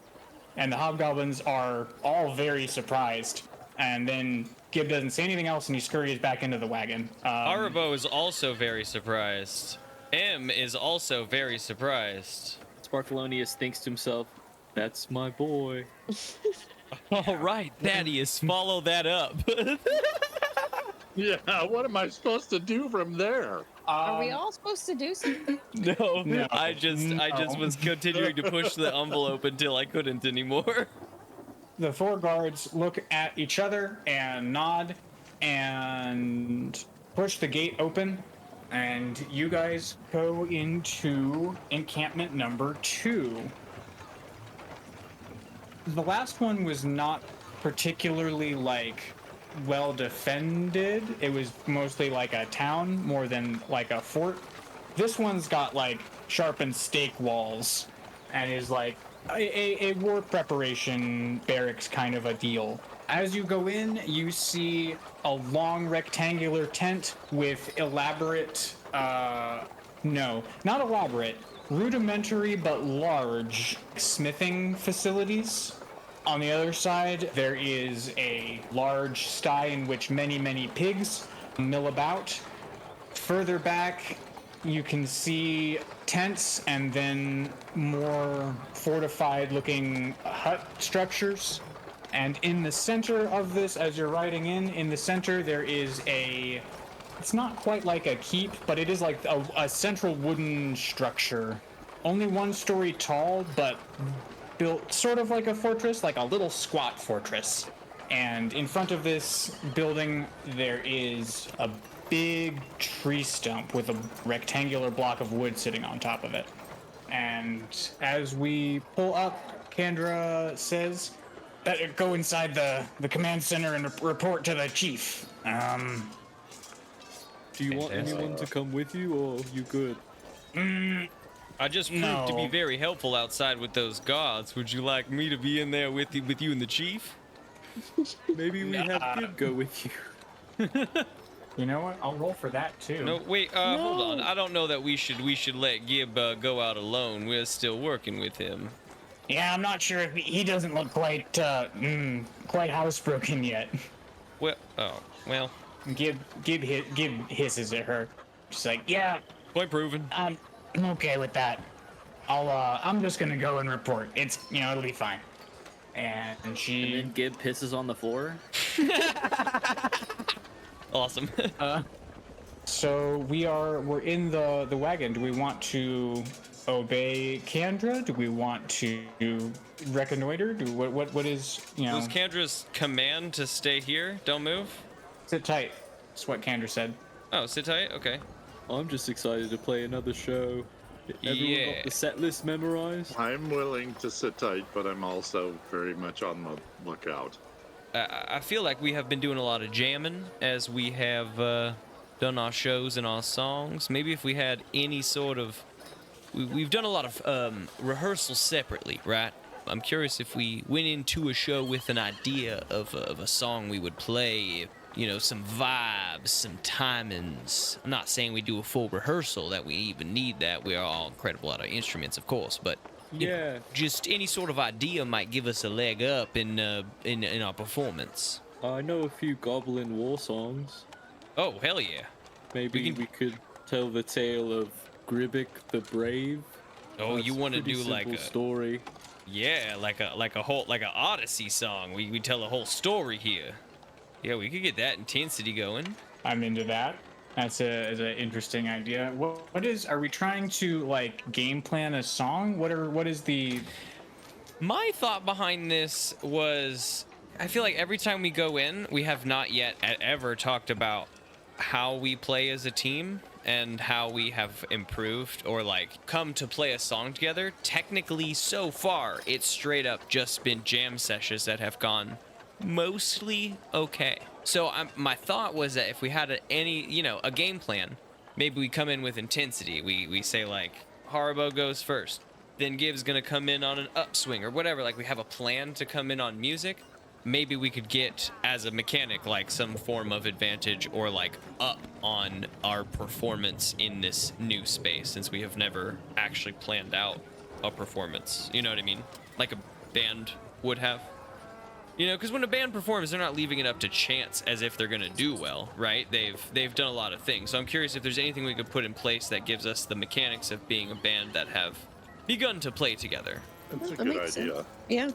And the hobgoblins are all very surprised. And then Gib doesn't say anything else, and he scurries back into the wagon. Haribo is also very surprised. M is also very surprised. Sparkleoneous thinks to himself, that's my boy. All right, Thaddeus, follow that up. Yeah, what am I supposed to do from there? Are we all supposed to do something? No, I just was continuing to push the envelope until I couldn't anymore. The four guards look at each other and nod and push the gate open, and you guys go into encampment number 2. The last one was not particularly well defended. It was mostly like a town more than like a fort. This one's got like sharpened stake walls and is like a war preparation barracks kind of a deal. As you go in, you see a long rectangular tent with elaborate, no, not elaborate, rudimentary but large smithing facilities. On the other side, there is a large sty in which many pigs mill about. Further back, you can see tents and then more fortified-looking hut structures. And in the center of this, as you're riding in the center, there is it's not quite like a keep, but it is like a central wooden structure. Only 1 story tall, but built sort of like a fortress, like a little squat fortress. And in front of this building, there is a big tree stump with a rectangular block of wood sitting on top of it. And as we pull up, Kendra says, "Better go inside the command center and report to the chief." Do you want anyone to come with you, or you good? I just proved to be very helpful outside with those guards. Would you like me to be in there with you and the chief? Maybe we have Gib go with you. You know what? I'll roll for that too. No, wait, hold on. I don't know that we should let Gib go out alone. We're still working with him. Yeah, I'm not sure if he doesn't look quite housebroken yet. Well. Gib hisses at her. She's like, "Yeah, Point proven. I'm okay with that. I'm just gonna go and report. It's, it'll be fine." And And then Gib pisses on the floor. Awesome. So we're in the wagon. Do we want to obey Kendra? Do we want to reconnoiter? What is, Was Kendra's command to stay here? Don't move? Sit tight. That's what Kendra said. Oh, sit tight? Okay. I'm just excited to play another show. Everyone got the set list memorized? I'm willing to sit tight, but I'm also very much on the lookout. I feel like we have been doing a lot of jamming as we have done our shows and our songs. Maybe if we had any sort of... We've done a lot of rehearsals separately, right? I'm curious if we went into a show with an idea of a song we would play. some vibes, some timings. I'm not saying we do a full rehearsal, that we even need that. We are all incredible at our instruments, of course, but Yeah. just any sort of idea might give us a leg up in our performance. I know a few Goblin war songs. Oh, hell yeah. Maybe we could tell the tale of Gribbick the Brave. Oh, That's you want to a pretty do like simple a story? Yeah, like an Odyssey song. We tell a whole story here. Yeah, we could get that intensity going. I'm into that. That's an interesting idea. Are we trying to like game plan a song? What is the? My thought behind this was, I feel like every time we go in, we have not yet ever talked about how we play as a team and how we have improved or like come to play a song together. Technically, so far, it's straight up just been jam sessions that have gone mostly okay. So my thought was that if we had a game plan, maybe we come in with intensity. We say like Haribo goes first, then Gib's gonna come in on an upswing or whatever. Like we have a plan to come in on music. Maybe we could get, as a mechanic, like some form of advantage or like up on our performance in this new space, since we have never actually planned out a performance. You know what I mean? Like a band would have. Because when a band performs, they're not leaving it up to chance as if they're gonna do well, right? They've done a lot of things. So I'm curious if there's anything we could put in place that gives us the mechanics of being a band that have begun to play together. That's a That good makes idea. sense. Yeah.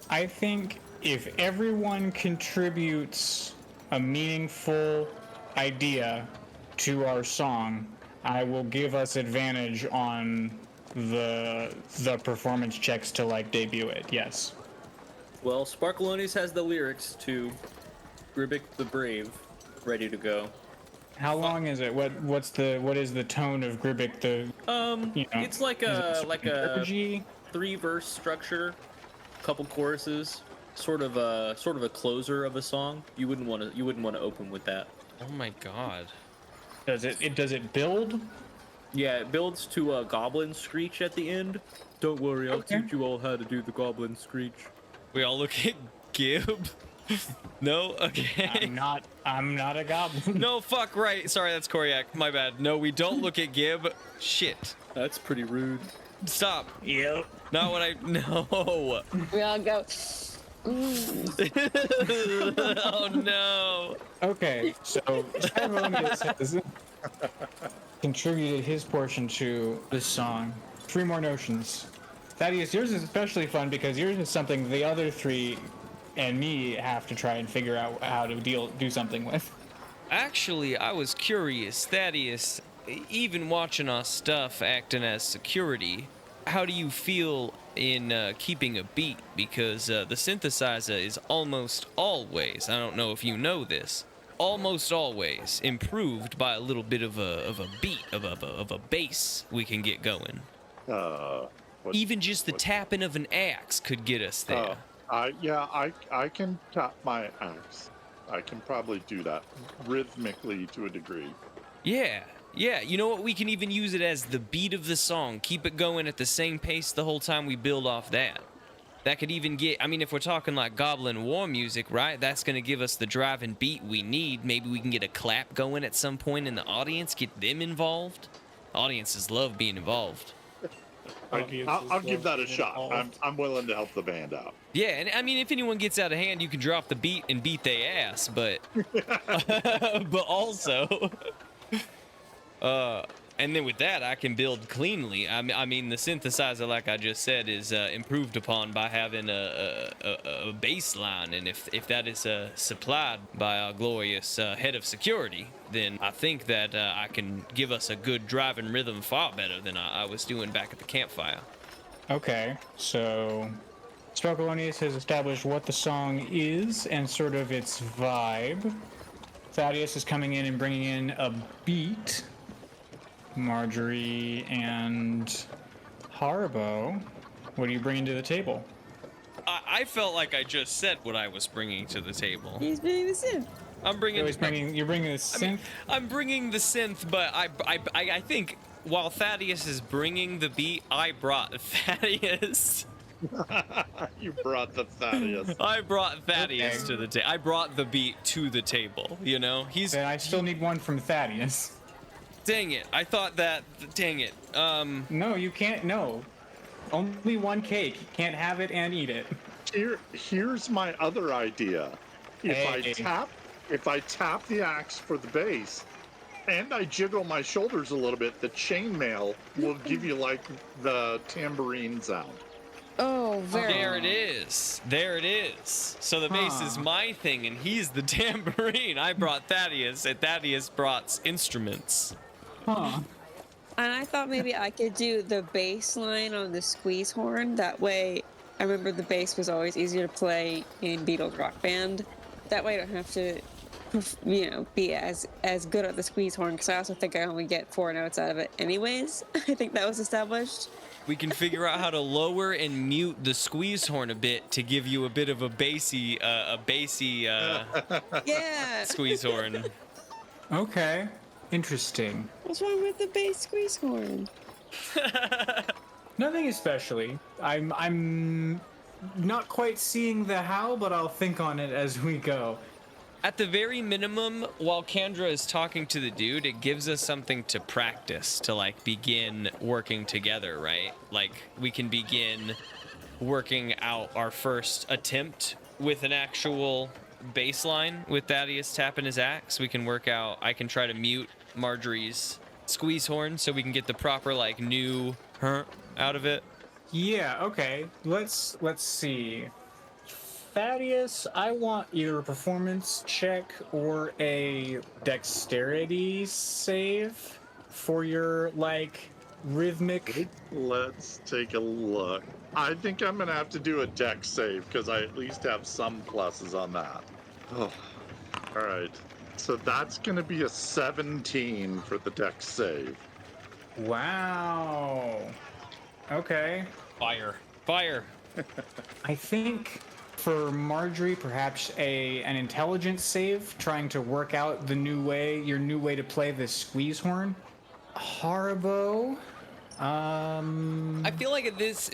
I think if everyone contributes a meaningful idea to our song, I will give us advantage on the performance checks to like debut it. Yes. Well, Sparkleoneous has the lyrics to Gribbick the Brave ready to go. How long is it? What is the tone of Gribbick the? It's like is a it like a liturgy? 3-verse structure, couple choruses, sort of a closer of a song. You wouldn't want to open with that. Oh my god. Does it build? Yeah, it builds to a goblin screech at the end. Don't worry, I'll Okay. teach you all how to do the Goblin Screech. We all look at Gib. No? Okay. I'm not a goblin. No, fuck, right. Sorry, that's Koryak. My bad. No, we don't look at Gib. Shit. That's pretty rude. Stop. Yep. Not what I... No. We all go. Oh, no. Okay, so Sparkleoneous has contributed his portion to this song. 3 more notions. Thaddeus, yours is especially fun because yours is something the other 3 and me have to try and figure out how to do something with. Actually, I was curious. Thaddeus, even watching our stuff acting as security, how do you feel in keeping a beat? Because the synthesizer is almost always, I don't know if you know this, almost always improved by a little bit of a beat, of a bass we can get going. Even just the tapping of an axe could get us there. I can tap my axe. I can probably do that rhythmically to a degree. Yeah. You know what? We can even use it as the beat of the song. Keep it going at the same pace the whole time we build off that. That could even get, I mean, if we're talking like Goblin War music, right? That's going to give us the driving beat we need. Maybe we can get a clap going at some point in the audience, get them involved. Audiences love being involved. I'll give that a shot. I'm willing to help the band out. Yeah, and I mean, if anyone gets out of hand, you can drop the beat and beat their ass, but but also, and then with that, I can build cleanly. I mean, the synthesizer, like I just said, is improved upon by having a bass line, and if that is supplied by our glorious head of security, then I think that I can give us a good driving rhythm far better than I was doing back at the campfire. Okay, so Sparkleoneous has established what the song is and sort of its vibe. Thaddeus is coming in and bringing in a beat. Margery and Haribo, what are you bringing to the table? I felt like I just said what I was bringing to the table. He's being the synth. I'm bringing. You're bringing the synth. I'm bringing the synth, but I think while Thaddeus is bringing the beat, I brought Thaddeus. You brought the Thaddeus. I brought Thaddeus to the table. I brought the beat to the table, you know? Then I still need one from Thaddeus. Dang it. I thought that... Dang it. No, you can't. No. Only one cake. You can't have it and eat it. Here's my other idea. If Hey. I tap the axe for the base, and I jiggle my shoulders a little bit, the chainmail will give you like the tambourine sound. Oh, very. There it is. There it is. So the bass is my thing, and he's the tambourine. I brought Thaddeus, and Thaddeus brought instruments. Huh. And I thought maybe I could do the bass line on the squeeze horn. That way, I remember the bass was always easier to play in Beatles Rock Band. That way I don't have to, be as good at the squeeze horn, because I also think I only get 4 notes out of it anyways. I think that was established. We can figure out how to lower and mute the squeeze horn a bit to give you a bit of a bassy Yeah. squeeze horn. Okay. Interesting. What's wrong with the bass squeeze horn? Nothing especially. I'm not quite seeing the how, but I'll think on it as we go. At the very minimum, while Kendra is talking to the dude, it gives us something to practice to like begin working together, right? Like we can begin working out our first attempt with an actual bass line with Thaddeus tapping his axe. We can work out, I can try to mute Margery's squeeze horn so we can get the proper like new out of it. Yeah, okay. Let's see. Thaddeus, I want either a performance check or a dexterity save for your like rhythmic. Let's take a look. I think I'm gonna have to do a dex save because I at least have some pluses on that. Oh, all right. So that's gonna be a 17 for the dex save. Wow. Okay. Fire. I think for Margery, perhaps an intelligence save, trying to work out your new way to play the squeeze horn. Haribo. I feel like this,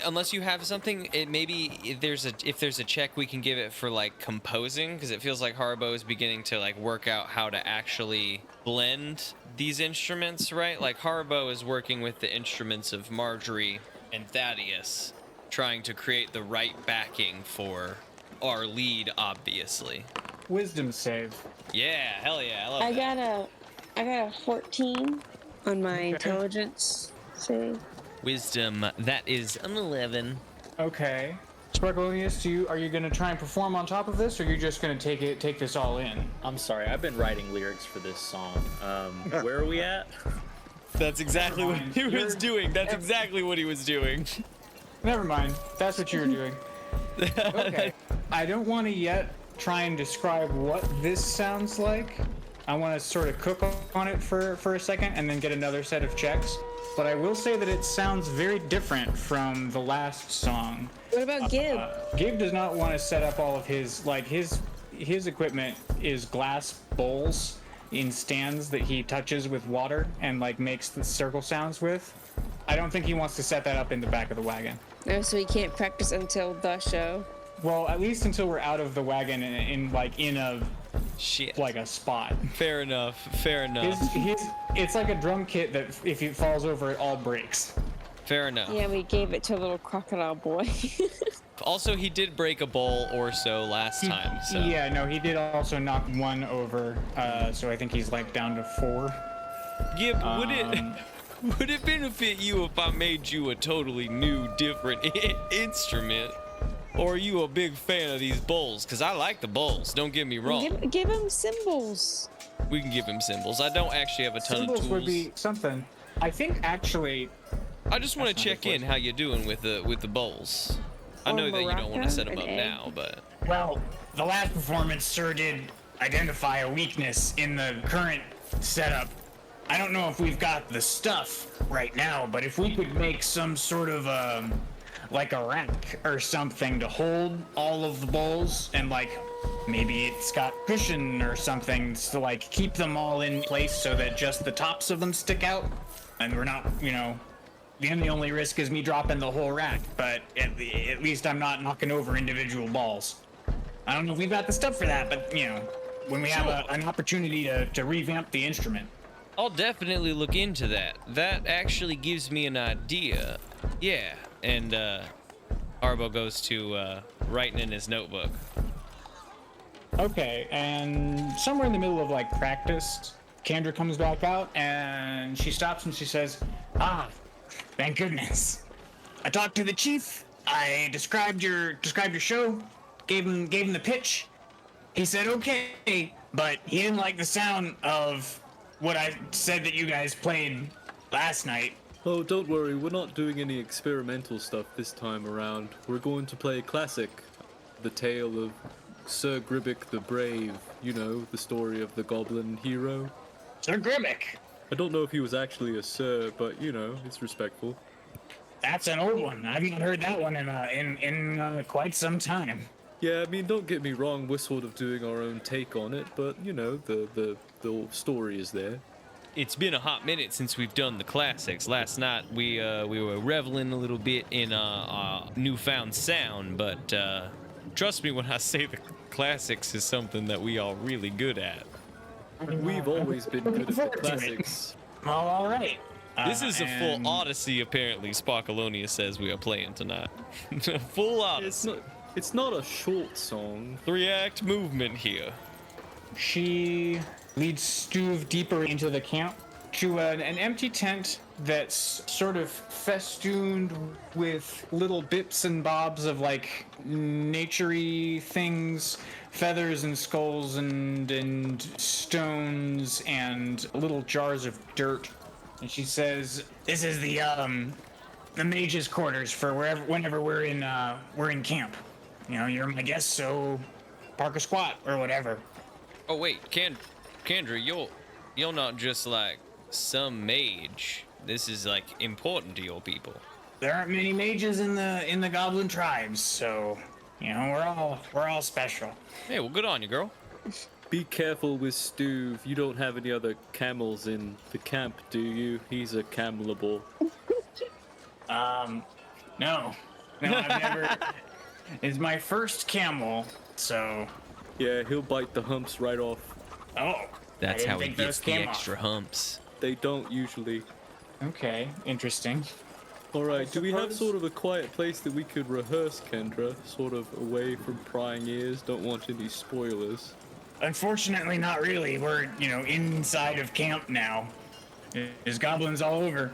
unless you have something, it maybe if there's a check we can give it for like composing, because it feels like Haribo is beginning to like work out how to actually blend these instruments, right? Like Haribo is working with the instruments of Margery and Thaddeus, trying to create the right backing for our lead, obviously. Wisdom save. Yeah, hell yeah, I love I that. got a 14 on my intelligence save. Wisdom, that is an 11. Okay. Sparkleoneous, are you gonna try and perform on top of this, or are you just gonna take this all in? I'm sorry, I've been writing lyrics for this song. Where are we at? That's exactly what he was doing. That's exactly what he was doing. Never mind. That's what you were doing. Okay. I don't want to yet try and describe what this sounds like. I want to sort of cook on it for a second and then get another set of checks. But I will say that it sounds very different from the last song. What about Gib? Gabe does not want to set up all of his equipment is glass bowls in stands that he touches with water and like makes the circle sounds with. I don't think he wants to set that up in the back of the wagon. Oh, so he can't practice until the show. Well, at least until we're out of the wagon and in a Shit. like a spot. Fair enough. It's like a drum kit that if it falls over, it all breaks. Fair enough. Yeah, we gave it to a little crocodile boy. Also, he did break a bowl or so last time, so. Yeah, no, he did also knock one over, so I think he's like down to 4. Gib, would it benefit you if I made you a totally new, different instrument? Or are you a big fan of these bowls? Because I like the bowls, don't get me wrong. Give him cymbals. We can give him cymbals. I don't actually have a ton Symbols of tools. would be something. I think actually. I just want to check in how you're doing with the bowls. I Or know that you don't want to maraca, set them an up egg. now, but Well, the last performance sure did identify a weakness in the current setup. I don't know if we've got the stuff right now, but if we could make some sort of like a rack or something to hold all of the bowls, and like maybe it's got cushion or something to like keep them all in place so that just the tops of them stick out and we're not, then the only risk is me dropping the whole rack, but at least I'm not knocking over individual balls. I don't know if we've got the stuff for that, but, you know, when we have an opportunity to revamp the instrument. I'll definitely look into that. That actually gives me an idea. Yeah, and Haribo goes to writing in his notebook. Okay, and somewhere in the middle of like practice, Kendra comes back out and she stops and she says, thank goodness. I talked to the chief. I described your show, gave him the pitch. He said okay, but he didn't like the sound of what I said that you guys played last night. Oh, don't worry, we're not doing any experimental stuff this time around. We're going to play classic, the tale of Sir Gribbick the Brave, you know, the story of the goblin hero. Sir Gribbick. I don't know if he was actually a sir, but, you know, it's respectful. That's an old one. I haven't heard that one in quite some time. Yeah, I mean, don't get me wrong, we're sort of doing our own take on it, but, you know, the story is there. It's been a hot minute since we've done the classics. Last night we were reveling a little bit in newfound sound, but trust me when I say the classics is something that we are really good at. We've always been good at the classics. Well, all right. This is a full Odyssey, apparently, Sparkleoneous says we are playing tonight. Full Odyssey. It's not a short song. 3-act movement here. She leads Stuve deeper into the camp to an empty tent that's sort of festooned with little bits and bobs of like nature-y things, feathers and skulls and stones and little jars of dirt. And she says, "This is the mage's quarters for whenever we're in camp. You know, you're my guest, so park a squat or whatever." Oh wait, Kendra, you're not just like some mage. This is like important to your people. There aren't many mages in the goblin tribes, so you know we're all special. Hey, well, good on you, girl. Be careful with Stuve. You don't have any other camels in the camp, do you? He's a camelable. No, I've never. It's my first camel, so. Yeah, he'll bite the humps right off. Oh. That's how he think gets those the came extra off. humps. They don't usually. Okay, interesting. Alright, do we have sort of a quiet place that we could rehearse, Kendra? Sort of away from prying ears? Don't want any spoilers. Unfortunately, not really. We're, inside of camp now. There's goblins all over.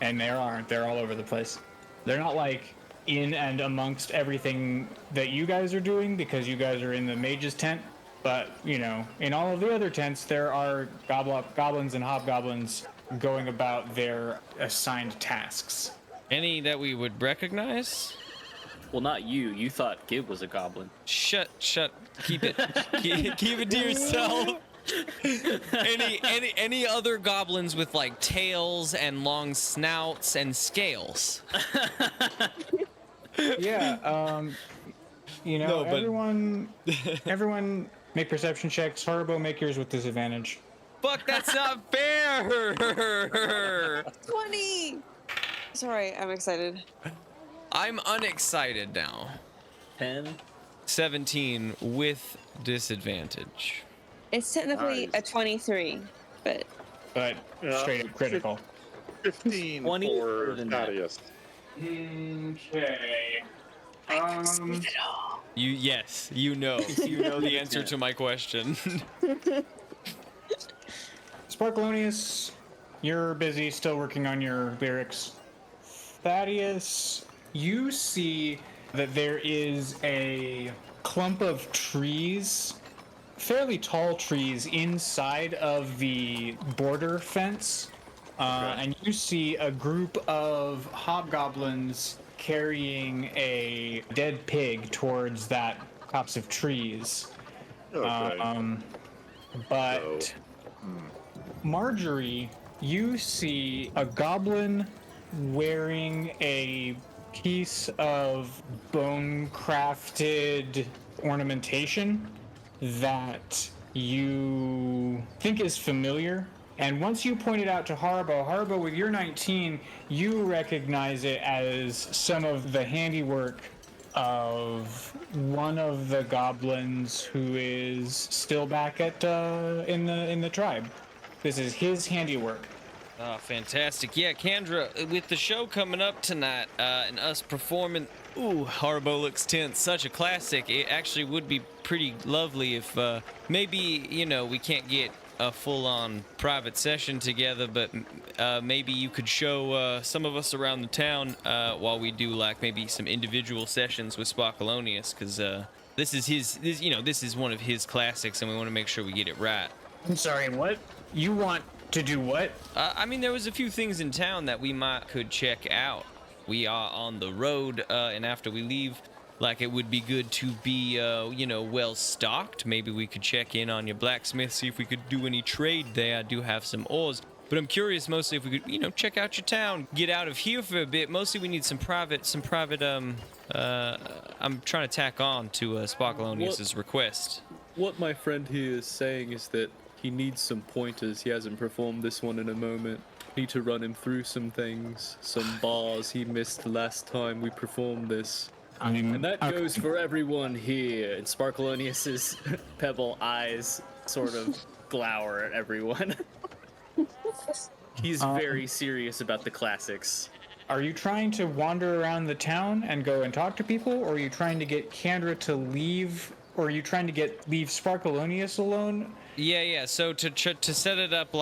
And they're all over the place. They're not like in and amongst everything that you guys are doing because you guys are in the mage's tent. But, in all of the other tents, there are goblins and hobgoblins going about their assigned tasks. Any that we would recognize? Well, not you. You thought Gib was a goblin. Shut. Keep it. keep it to yourself. Any other goblins with like tails and long snouts and scales? Yeah. No, but- everyone make perception checks. Haribo, make yours with disadvantage. Fuck, that's not fair. 20! Sorry, I'm excited. I'm unexcited now. 10. 17 with disadvantage. It's technically Nice. a 23, but But straight up critical. 15 20 for than that. Thaddeus. Okay. You know the answer to my question. Sparkleoneous, you're busy still working on your lyrics. Thaddeus, you see that there is a clump of trees, fairly tall trees, inside of the border fence. And you see a group of hobgoblins carrying a dead pig towards that copse of trees. Okay. But Margery, you see a goblin wearing a piece of bone-crafted ornamentation that you think is familiar. And once you point it out to Haribo, with your 19, you recognize it as some of the handiwork of one of the goblins who is still back at in the tribe. This is his handiwork. Oh, fantastic. Yeah, Kendra, with the show coming up tonight and us performing, ooh, Haribo looks tense, such a classic. It actually would be pretty lovely if maybe, we can't get a full-on private session together, but maybe you could show some of us around the town while we do like maybe some individual sessions with Sparkleoneous, because this is one of his classics and we want to make sure we get it right. I'm sorry, what? You want to do what? There was a few things in town that we could check out. We are on the road, and after we leave, it would be good to be, well stocked. Maybe we could check in on your blacksmith, see if we could do any trade there. I do have some ores, but I'm curious mostly if we could, check out your town, get out of here for a bit. Mostly we need some private, I'm trying to tack on to Sparkleoneous' request. What my friend here is saying is that he needs some pointers. He hasn't performed this one in a moment. Need to run him through some things, some bars he missed last time we performed this. And that goes for everyone here. And Sparkleoneous' pebble eyes sort of glower at everyone. He's very serious about the classics. Are you trying to wander around the town and go and talk to people, or are you trying to get Kendra to leave, or are you trying to leave Sparkleoneous alone? Yeah. So to set it up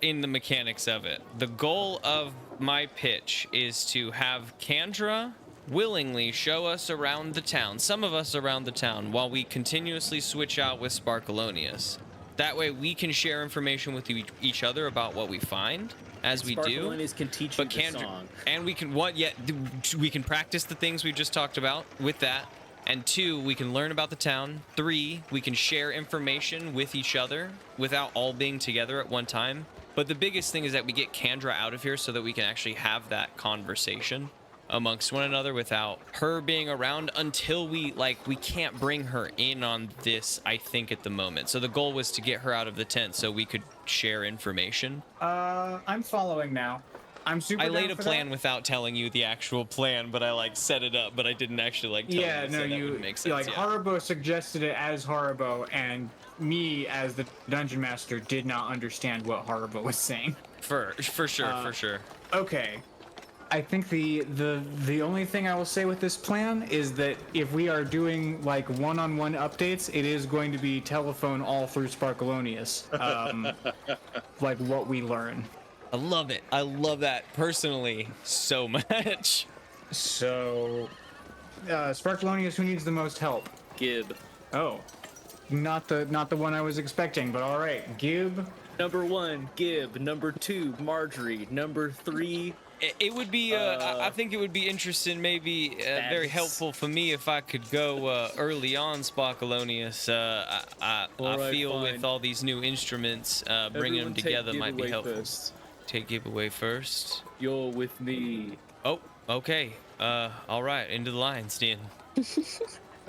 in the mechanics of it, the goal of my pitch is to have Kendra willingly show us around the town, some of us around the town, while we continuously switch out with Sparkleoneous. That way we can share information with each other about what we find as we do. Sparkleoneous can teach you the song. And we can we can practice the things we just talked about with that. And 2, we can learn about the town. 3, we can share information with each other without all being together at one time. But the biggest thing is that we get Kendra out of here so that we can actually have that conversation amongst one another without her being around until we can't bring her in on this, I think, at the moment. So the goal was to get her out of the tent so we could share information. I'm following now. I'm super. I laid a plan without telling you the actual plan, but I set it up, but I didn't actually tell you. Yeah, no, that would make sense. Haribo suggested it as Haribo, and me as the dungeon master did not understand what Haribo was saying. For sure. Okay. I think the only thing I will say with this plan is that if we are doing one-on-one updates, it is going to be telephone all through Sparkleoneous. What we learn. I love it. I love that personally so much. So, Sparkleoneous, who needs the most help? Gib. Oh, not the one I was expecting, but all right, Gib. Number 1, Gib. Number 2, Margery. Number 3. It would be, I think it would be interesting, maybe very helpful for me if I could go early on Sparkleoneous. I feel fine. with all these new instruments, bringing them together might be helpful. First. Take Gib away first. You're with me. Oh, okay. All right, into the lines, then.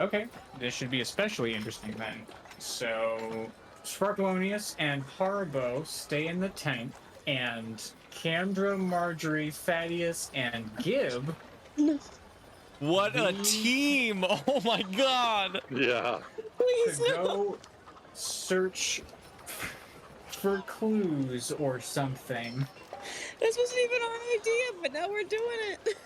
Okay, this should be especially interesting then. So, Sparkleoneous and Haribo stay in the tent, and Kendra, Margery, Thaddeus, and Gib. What a team! Oh my god! Yeah. Please To go search for clues or something. This wasn't even our idea, but now we're doing it.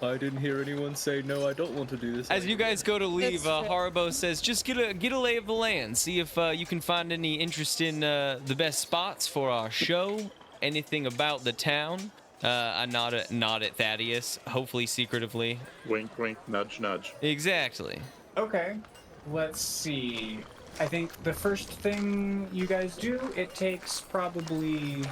I didn't hear anyone say no. I don't want to do this. As you guys go to leave, That's fair. Haribo says, "Just get a lay of the land. See if you can find any interest in the best spots for our show. Anything about the town." I nod at Thaddeus, hopefully secretively. Wink, wink, nudge, nudge. Exactly. Okay, let's see. I think the first thing you guys do, it takes probably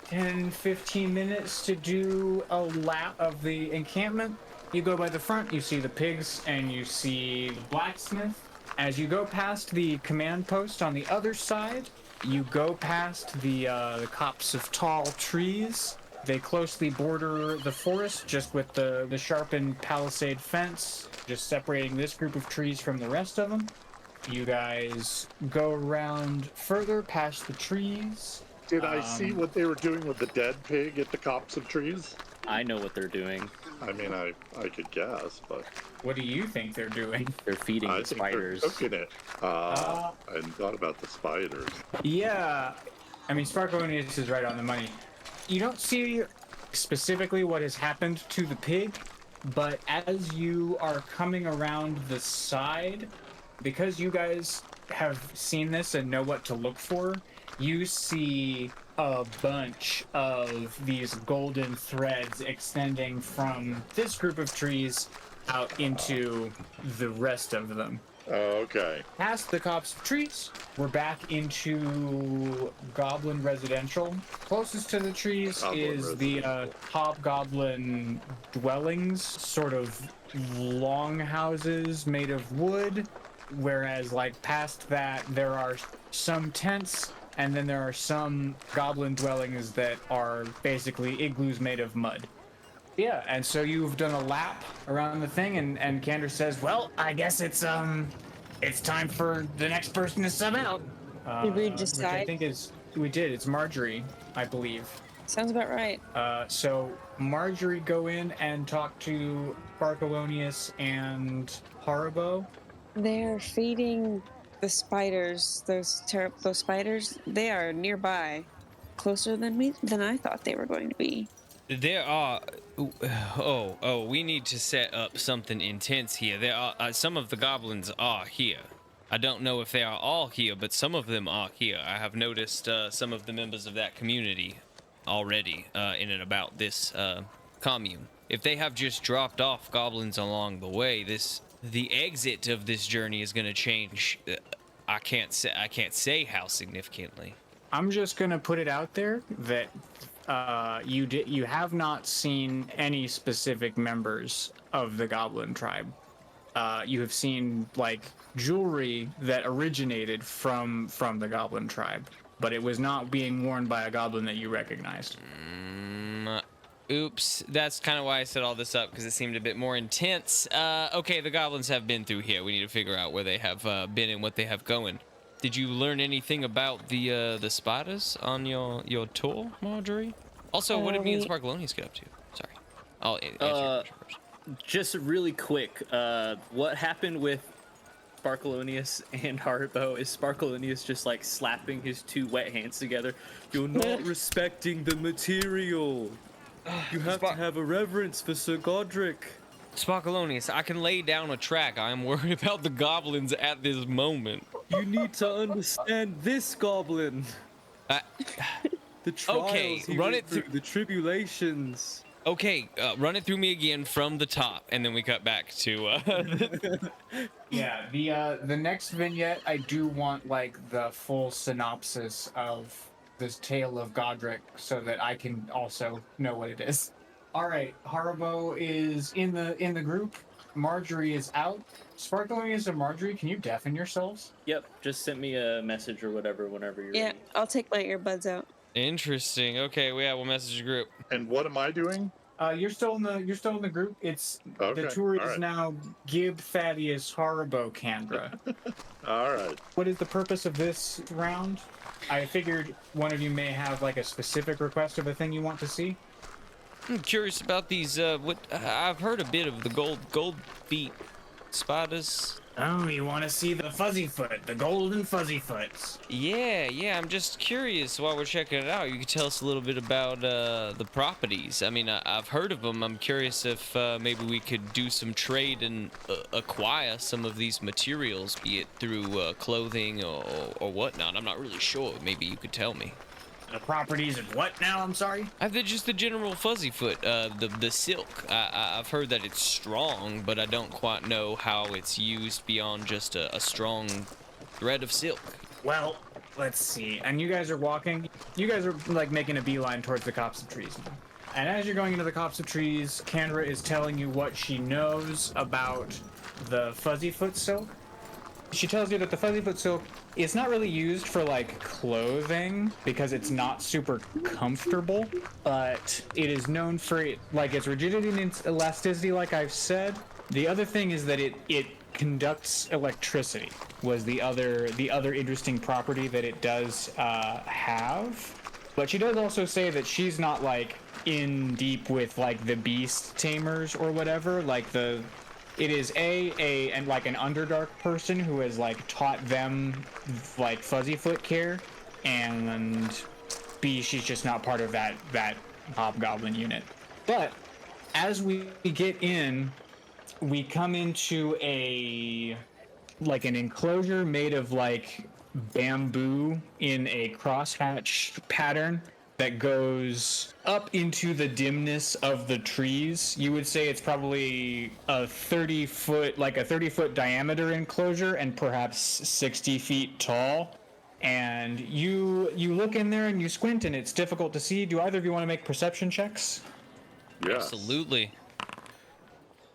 10-15 minutes to do a lap of the encampment. You go by the front, you see the pigs, and you see the blacksmith. As you go past the command post on the other side, you go past the copse of tall trees. They closely border the forest, just with the sharpened palisade fence, just separating this group of trees from the rest of them. You guys go around further past the trees, Did I see what they were doing with the dead pig at the copse of trees? I know what they're doing. I mean, I could guess, but What do you think they're doing? They're feeding I the think spiders. they're cooking it. I hadn't thought about the spiders. Yeah, I mean, Sparkleoneous is right on the money. You don't see specifically what has happened to the pig, but as you are coming around the side, because you guys have seen this and know what to look for, you see a bunch of these golden threads extending from this group of trees out into the rest of them. Okay. Past the copse of trees, we're back into Goblin Residential. Closest to the trees Goblin is the Hobgoblin dwellings, sort of long houses made of wood, whereas like past that there are some tents, and then there are some goblin dwellings that are basically igloos made of mud. Yeah, and so you've done a lap around the thing, and Kander says, well, I guess it's time for the next person to sub out. Did we Which I decide? think we did. It's Margery, I believe. Sounds about right. So Margery, go in and talk to Sparkleoneous and Haribo. They're feeding the spiders. Those spiders. They are nearby, closer than I thought they were going to be. There are. We need to set up something intense here. There are some of the goblins are here. I don't know if they are all here, but some of them are here. I have noticed some of the members of that community already in and about this commune. If they have just dropped off goblins along the way, the exit of this journey is going to change. I can't say how significantly. I'm just gonna put it out there that you have not seen any specific members of the Goblin tribe. You have seen like jewelry that originated from the Goblin tribe, but it was not being worn by a goblin that you recognized. Oops, that's kind of why I set all this up, because it seemed a bit more intense. Okay, the goblins have been through here. We need to figure out where they have been and what they have going. Did you learn anything about the spiders on your tour, Margery? Also, what did me and Sparkleoneous get up to? Sorry, I'll answer your question first. Just really quick, what happened with Sparkleoneous and Haribo? Is Sparkleoneous just like slapping his two wet hands together? You're not respecting the material. You have to have a reverence for Sir Godric. Sparkleoneous, I can lay down a track. I am worried about the goblins at this moment. You need to understand this goblin. The trials he run went it through. the tribulations. Okay, run it through me again from the top, and then we cut back to. Yeah, the next vignette, I do want like the full synopsis of this tale of Godric, so that I can also know what it is. All right, Haribo is in the group. Margery is out. Sparkleoneous and Margery, can you deafen yourselves? Yep, just send me a message or whatever whenever you're Yeah, ready. I'll take my earbuds out. Interesting. Okay, we'll message the group. And what am I doing? You're still in the group. It's Okay, the tour all is right. now Gib, Thaddeus, Haribo, Kandra. All right. What is the purpose of this round? I figured one of you may have like a specific request of a thing you want to see. I'm curious about these. I've heard a bit of the gold feet spiders. Oh, you want to see the fuzzy foot, the golden fuzzy foots. Yeah. I'm just curious while we're checking it out. You could tell us a little bit about the properties. I mean, I've heard of them. I'm curious if maybe we could do some trade and acquire some of these materials, be it through clothing or whatnot. I'm not really sure. Maybe you could tell me. The properties of what now? I'm sorry. Just the general fuzzy foot, the silk. I've heard that it's strong, but I don't quite know how it's used beyond just a strong thread of silk. Well, let's see. And you guys are walking. You guys are like making a beeline towards the copse of trees now. And as you're going into the copse of trees, Kandra is telling you what she knows about the fuzzy foot silk. She tells you that the fuzzy foot silk is not really used for like clothing because it's not super comfortable, but it is known for its rigidity and its elasticity, like I've said. The other thing is that it conducts electricity. Was the other interesting property that it does have. But she does also say that she's not like in deep with like the beast tamers or whatever. Like it is and like an Underdark person who has like taught them like Fuzzyfoot care, and B, she's just not part of that hobgoblin unit. But as we get in, we come into an enclosure made of like bamboo in a crosshatch pattern that goes up into the dimness of the trees. You would say it's probably a 30-foot diameter enclosure and perhaps 60 feet tall. And you look in there and you squint and it's difficult to see. Do either of you want to make perception checks? Yes. Absolutely.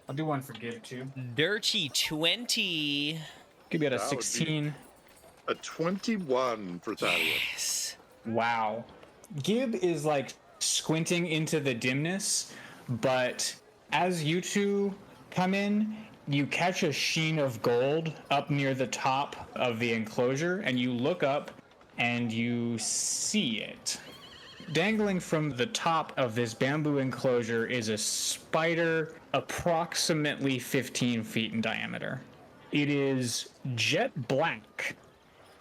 I'll do one for Gib too. Dirty 20. Give you a That would be- 16. A 21 for Thaddeus. Yes. Wow. Gib is like squinting into the dimness, but as you two come in, you catch a sheen of gold up near the top of the enclosure, and you look up and you see it. Dangling from the top of this bamboo enclosure is a spider approximately 15 feet in diameter. It is jet black,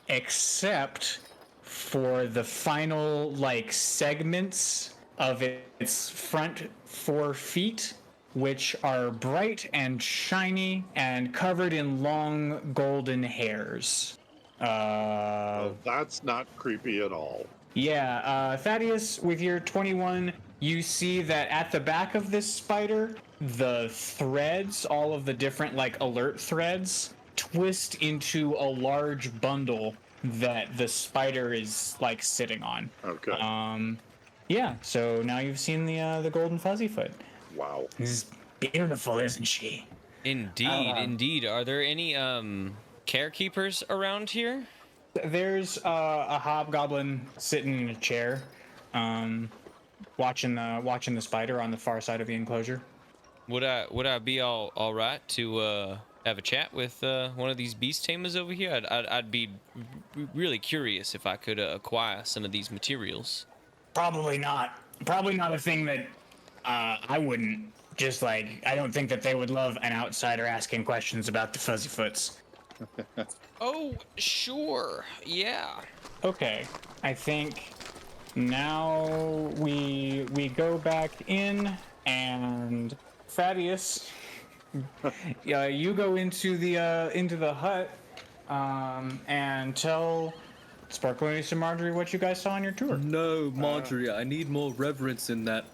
except for the final like segments of its front 4 feet, which are bright and shiny and covered in long golden hairs. That's not creepy at all. Yeah, Thaddeus, with your 21, you see that at the back of this spider, the threads, all of the different like alert threads, twist into a large bundle that the spider is like sitting on. Okay. Yeah, so now you've seen the golden fuzzy foot. Wow. This is beautiful, isn't she? Indeed, indeed. Are there any carekeepers around here? There's a hobgoblin sitting in a chair, watching the spider on the far side of the enclosure. Would I be all right to have a chat with one of these beast tamers over here? I'd be really curious if I could acquire some of these materials. Probably not. Probably not a thing that I wouldn't. Just like, I don't think that they would love an outsider asking questions about the fuzzy foots. Oh, sure. Yeah. Okay, I think now we go back in, and Thaddeus, you go into the hut and tell Sparkleoneous and Margery what you guys saw on your tour. No, Margery, I need more reverence in that.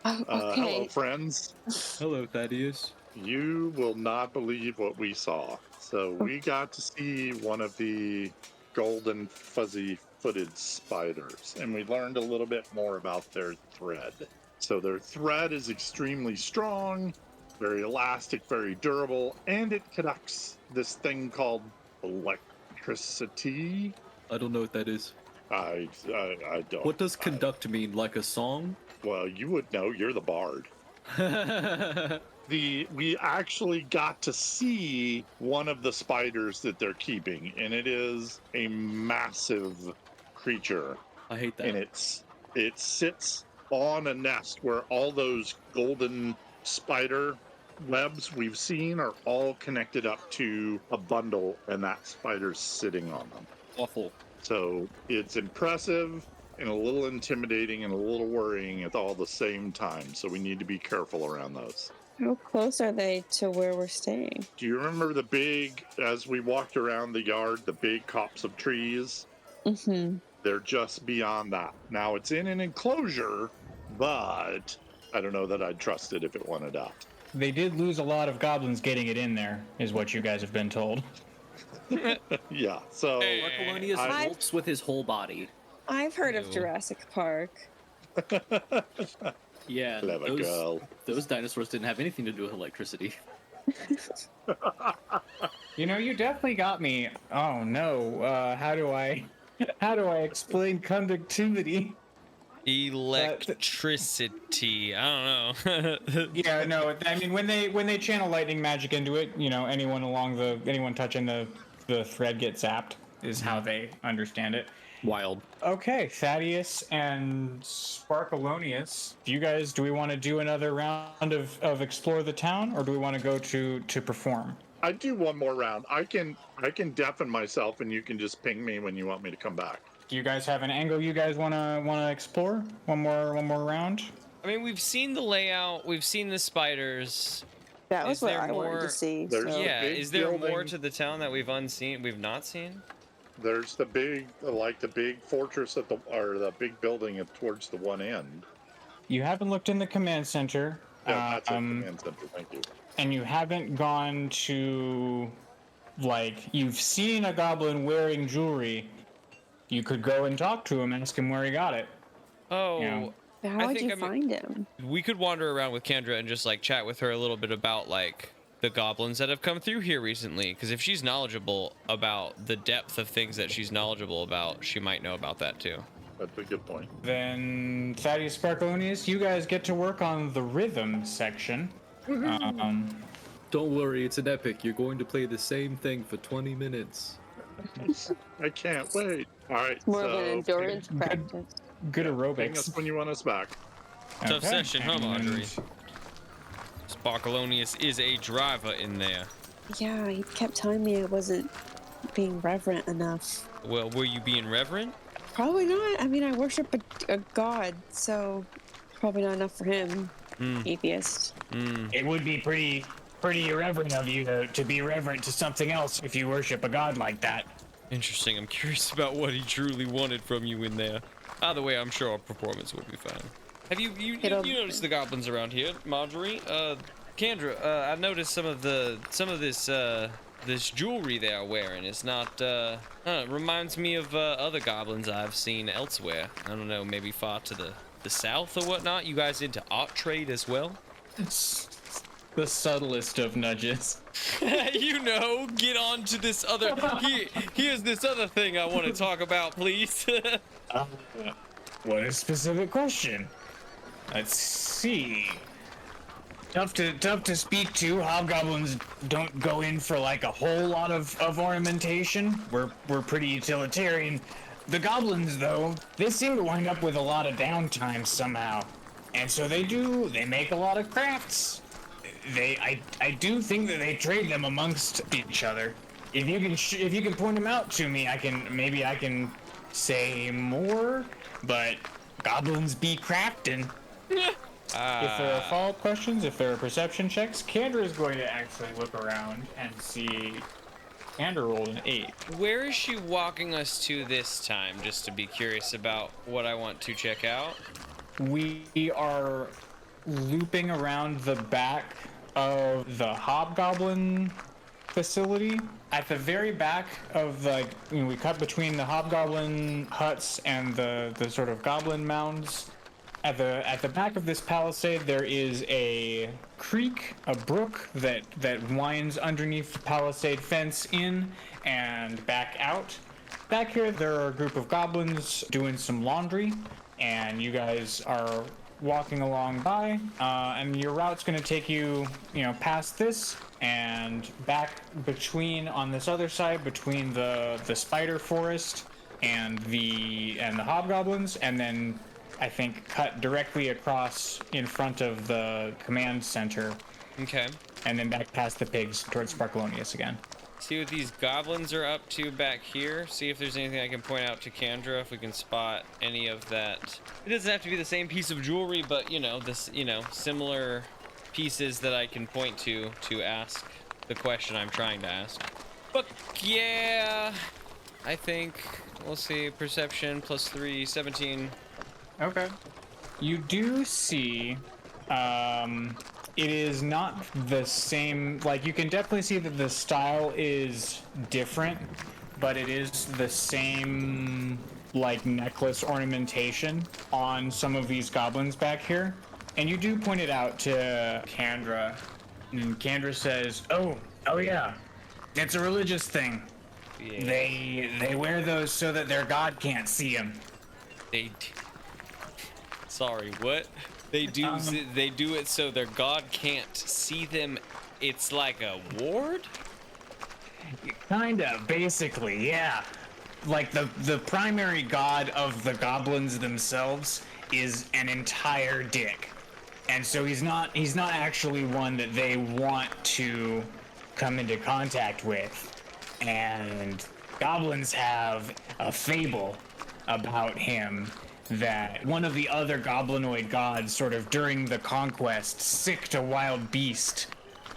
Oh, okay. Hello, friends. Hello, Thaddeus. You will not believe what we saw. So we got to see one of the golden fuzzy-footed spiders, and we learned a little bit more about their thread. So their thread is extremely strong, very elastic, very durable, and it conducts this thing called electricity. I don't know what that is. I don't. What does conduct mean? Like a song? Well, you would know. You're the bard. We actually got to see one of the spiders that they're keeping, and it is a massive creature. I hate that. And it sits on a nest where all those golden spider webs we've seen are all connected up to a bundle, and that spider's sitting on them. Awful. So it's impressive and a little intimidating and a little worrying at all the same time. So we need to be careful around those. How close are they to where we're staying? Do you remember as we walked around the yard, the big copse of trees? Mm-hmm. They're just beyond that. Now it's in an enclosure, but I don't know that I'd trust it if it wanted out. They did lose a lot of goblins getting it in there, is what you guys have been told. Yeah, so Sparkleoneous I- bolts with his whole body. I've heard of Ew. Jurassic Park. Yeah, Clever girl. those dinosaurs didn't have anything to do with electricity. You know, you definitely got me. Oh no, how do I explain conductivity? Electricity. I don't know. Yeah, no, I mean when they channel lightning magic into it, you know, anyone touching the thread gets zapped is how they understand it. Wild. Okay, Thaddeus and Sparkleoneous. Do we want to do another round of explore the town, or do we want to go to perform? I do one more round. I can deafen myself, and you can just ping me when you want me to come back. Do you guys have an angle you guys wanna explore? One more round? I mean, we've seen the layout, we've seen the spiders. That was Is what there I wanted more- to see. There's- So. Yeah, big is there more building. to the town that we've not seen? There's the big fortress or the big building towards the one end. You haven't looked in the command center. Yeah, that's a command center. Thank you. And you haven't gone to, you've seen a goblin wearing jewelry. You could go and talk to him, ask him where he got it. Oh, Yeah. How would think you find him? we could wander around with Kendra and just chat with her a little bit about the goblins that have come through here recently. Because if she's knowledgeable about the depth of things that she's knowledgeable about, she might know about that too. That's a good point. Then, Thaddeus, Sparkleoneous, you guys get to work on the rhythm section. Don't worry, it's an epic. You're going to play the same thing for 20 minutes. I can't wait. All right. It's more of an endurance good- practice. Good Ping aerobics. us when you want us back. Tough session, huh, Margery? and- Sparkleoneous is a driver in there. Yeah, he kept telling me I wasn't being reverent enough. Well, were you being reverent? Probably not. I mean, I worship a god, so probably not enough for him. Atheist. It would be pretty irreverent of you to be reverent to something else if you worship a god like that. Interesting. I'm curious about what he truly wanted from you in there. Either way, I'm sure our performance will be fine. Have you noticed the goblins around here, Margery? Kendra, I noticed some of this jewelry they are wearing. It's not, it reminds me of other goblins I've seen elsewhere. I don't know, maybe far to the south or whatnot. You guys into art trade as well? The subtlest of nudges. Get on to this other. Here's this other thing I want to talk about, please. What a specific question. Let's see. Tough to speak to. Hobgoblins don't go in for a whole lot of ornamentation. We're pretty utilitarian. The goblins, though, they seem to wind up with a lot of downtime somehow. And so they make a lot of crafts. I do think that they trade them amongst each other. If you can point them out to me, I can say more. But goblins be crafting. If there are follow-up questions, if there are perception checks, Kendra is going to actually look around and see. Kendra rolled an 8. Where is she walking us to this time? Just to be curious about what I want to check out. We are looping around the back of the Hobgoblin facility. At the very back of we cut between the Hobgoblin huts and the sort of goblin mounds. At the back of this palisade, there is a creek, a brook that winds underneath the palisade fence in and back out. Back here, there are a group of goblins doing some laundry, and you guys are walking along by, and your route's going to take you, past this and back on this other side between the spider forest and the hobgoblins, and then I think cut directly across in front of the command center. Okay. And then back past the pigs towards Sparkleoneous again. See what these goblins are up to back here. See if there's anything I can point out to Kendra, if we can spot any of that. It doesn't have to be the same piece of jewelry, but similar pieces that I can point to ask the question I'm trying to ask. But yeah, I think we'll see. Perception +3, 17. Okay. You do see, it is not the same, you can definitely see that the style is different, but it is the same, necklace ornamentation on some of these goblins back here. And you do point it out to Kendra, and Kendra says, oh yeah, it's a religious thing. Yeah. They wear those so that their god can't see them. Sorry, what? They do it so their god can't see them. It's like a ward? Kinda, basically, yeah. like the primary god of the goblins themselves is an entire dick. And so he's not actually one that they want to come into contact with. And goblins have a fable about him that one of the other goblinoid gods sort of during the conquest sicked a wild beast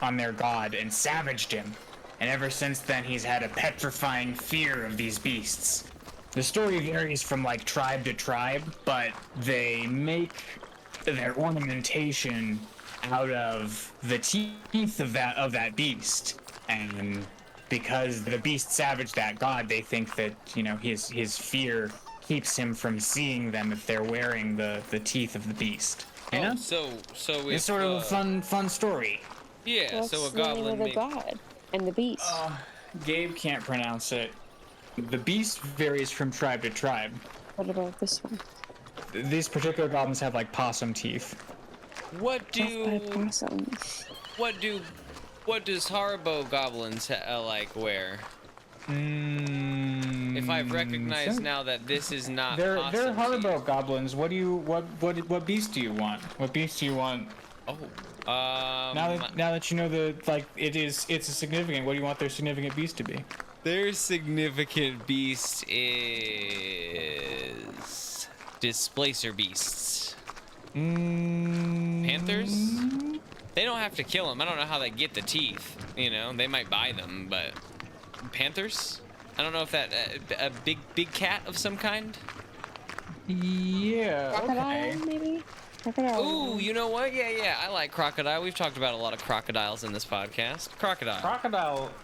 on their god and savaged him. And ever since then he's had a petrifying fear of these beasts. The story varies from like tribe to tribe, but they make their ornamentation out of the teeth of that beast. And because the beast savaged that god, they think that, you know, his fear keeps him from seeing them if they're wearing the teeth of the beast. You know? So It's sort of a fun story. Yeah, What's so a the name goblin of the god and the beast? Gabe can't pronounce it. The beast varies from tribe to tribe. What about this one? These particular goblins have like possum teeth. What Death by do possum. what does Haribo goblins like wear? If I've recognized now that this is not They're possum Haribo teeth. goblins. What beast do you want? What beast do you want? Oh, Now that you know it's a significant. What do you want their significant beast to be? their significant beast is displacer beasts. Panthers? They don't have to kill them. I don't know how they get the teeth. You know, they might buy them, but panthers? I don't know if that a big cat of some kind. Yeah. Crocodile, Okay. maybe? Crocodile. Ooh, you know what? Yeah, I like crocodile. We've talked about a lot of crocodiles in this podcast. Crocodile.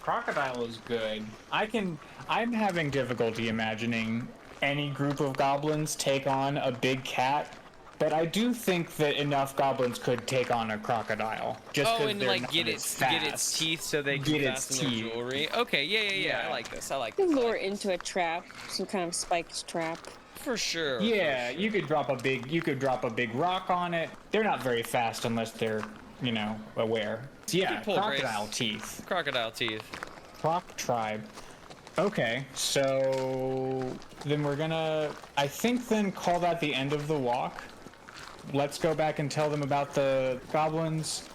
Crocodile is good. I'm having difficulty imagining any group of goblins take on a big cat, but I do think that enough goblins could take on a crocodile. Just Oh, and they're like not get as its fast. teeth so they Get can its fasten their teeth. jewelry. Okay, yeah. Yeah. I like this. Lure into a trap, some kind of spiked trap. For sure. Yeah, you could drop a big rock on it. They're not very fast unless they're, you know, aware. Yeah, Good pull, crocodile Grace. teeth. Crocodile teeth. Croc tribe. Okay, so then we're gonna, I think, then call that the end of the walk. Let's go back and tell them about the goblins.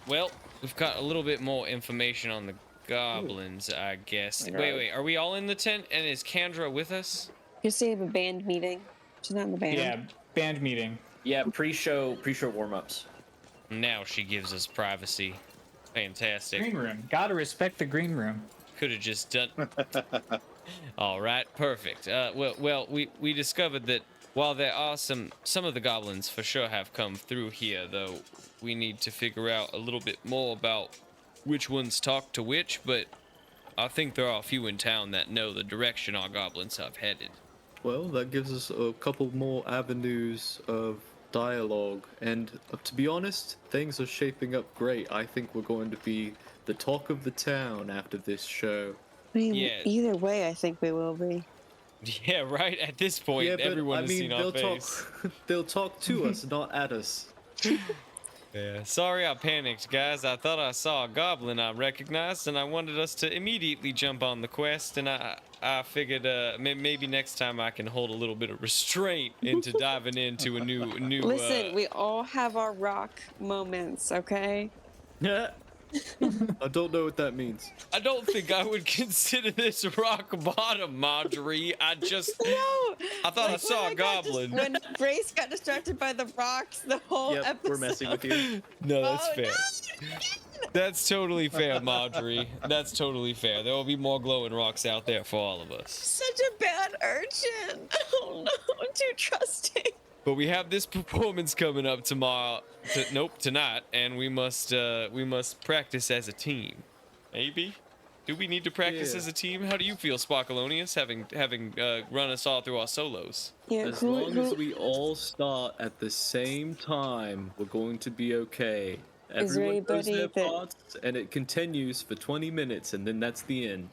Well, we've got a little bit more information on the goblins, I guess. Wait, are we all in the tent? And is Kendra with us? Just say you have a band meeting. She's not in the band. Yeah, band meeting. Yeah, pre-show warm-ups. Now she gives us privacy. Fantastic. Green room. Gotta respect the green room. Could have just done. All right, perfect. Well, we discovered that while there are some of the goblins for sure have come through here, though we need to figure out a little bit more about which ones talk to which. But I think there are a few in town that know the direction our goblins have headed. Well, that gives us a couple more avenues of dialogue, and to be honest, things are shaping up great. I think we're going to be the talk of the town after this show. I mean, Yeah. either way, I think we will be. Yeah, right. At this point, Yeah, but everyone I has mean, seen our they'll face. talk. They'll talk to us, not at us. Yeah. Sorry, I panicked, guys. I thought I saw a goblin I recognized, and I wanted us to immediately jump on the quest. And I figured maybe next time I can hold a little bit of restraint into diving into a new. Listen, we all have our rock moments, okay? I don't know what that means. I don't think I would consider this rock bottom, Margery. I thought I saw a goblin. When Grace got distracted by the rocks, the whole Yep, episode. we're messing with you. No, that's Oh, fair. no! That's totally fair, Margery. That's totally fair. There will be more glowing rocks out there for all of us. Such a bad urchin. Oh no, I'm too trusting. But we have this performance coming up tomorrow. Tonight, and we must practice as a team. Maybe? Do we need to practice Yeah. as a team? How do you feel, Sparkleoneous, having run us all through our solos? Yeah, As long as we all start at the same time, we're going to be okay. Is there Everyone knows anybody their that- parts, and it continues for 20 minutes, and then that's the end.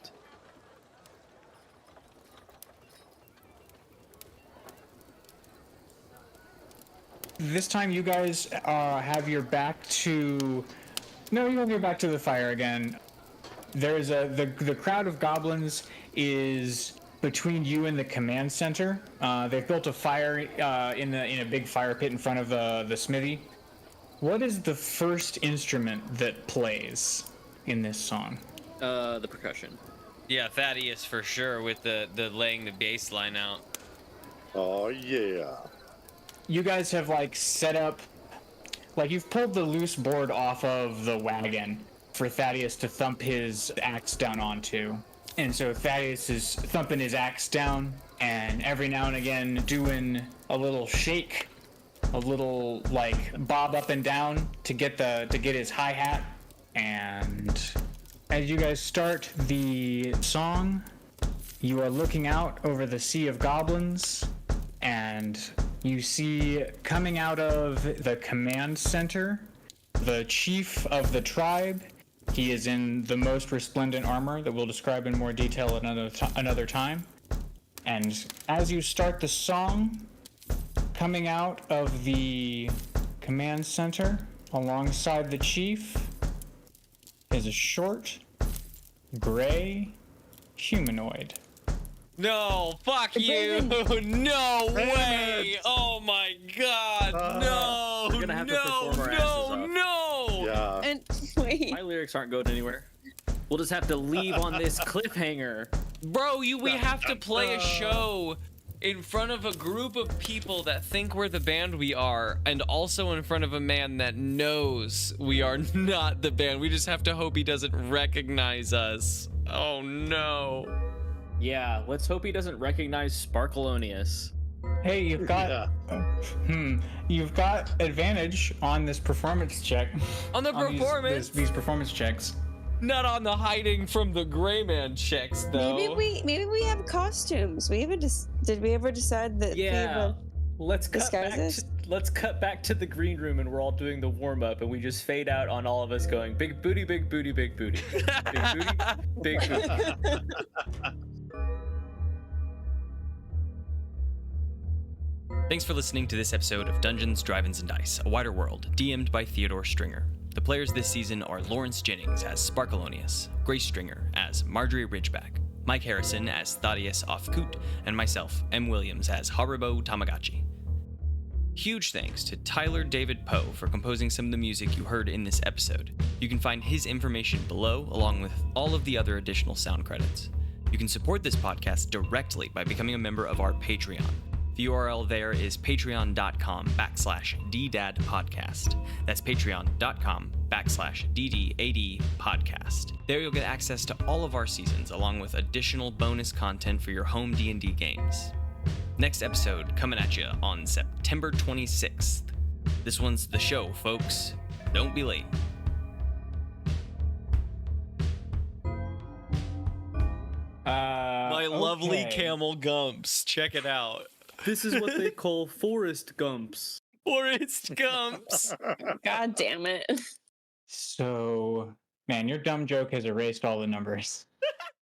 This time you guys have your back to... No, you have your back to the fire again. There's the crowd of goblins is between you and the command center. They've built a fire in a big fire pit in front of the smithy. What is the first instrument that plays in this song? The percussion. Yeah, Thaddeus for sure with the laying the bass line out. Oh, yeah. You guys have like set up, like you've pulled the loose board off of the wagon for Thaddeus to thump his axe down onto. And so Thaddeus is thumping his axe down and every now and again doing a little shake, a little like bob up and down to get his hi-hat. And as you guys start the song, you are looking out over the sea of goblins, and you see coming out of the command center the chief of the tribe. He is in the most resplendent armor that we'll describe in more detail another time. And as you start the song, coming out of the command center alongside the chief is a short, gray humanoid. No, fuck you! No way! Oh my god! No! We're gonna have to perform our asses off. No! Yeah. And wait, My lyrics aren't going anywhere. We'll just have to leave on this cliffhanger. Bro, we have to play a show in front of a group of people that think we're the band we are, and also in front of a man that knows we are not the band. We just have to hope he doesn't recognize us. Oh no. Yeah, let's hope he doesn't recognize Sparkleoneous. Hey, you've got you've got advantage on this performance check. On the on performance? these performance checks. Not on the hiding from the gray man checks, though. maybe we have costumes. Did we ever decide that? Yeah. Let's disguises? cut back to the green room and we're all doing the warm up and we just fade out on all of us going big booty, big booty, big booty. Big booty, big booty. Thanks for listening to this episode of Dungeons, Drive-Ins, and Dice, A Wider World, DM'd by Theodore Stringer. The players this season are Lawrence Jennings as Sparkleoneous, Grace Stringer as Margery Ridgeback, Mike Harrison as Thaddeus Ofkoot, and myself, M. Williams, as Haribo Tamagotchi. Huge thanks to Tyler David Poe for composing some of the music you heard in this episode. You can find his information below, along with all of the other additional sound credits. You can support this podcast directly by becoming a member of our Patreon. The URL there is patreon.com/ddadpodcast. That's patreon.com/ddadpodcast. There you'll get access to all of our seasons, along with additional bonus content for your home D&D games. Next episode coming at you on September 26th. This one's the show, folks. Don't be late. My lovely Okay. camel gumps. Check it out. This is what they call forest gumps. Forrest Gumps. God damn it. So, man, your dumb joke has erased all the numbers.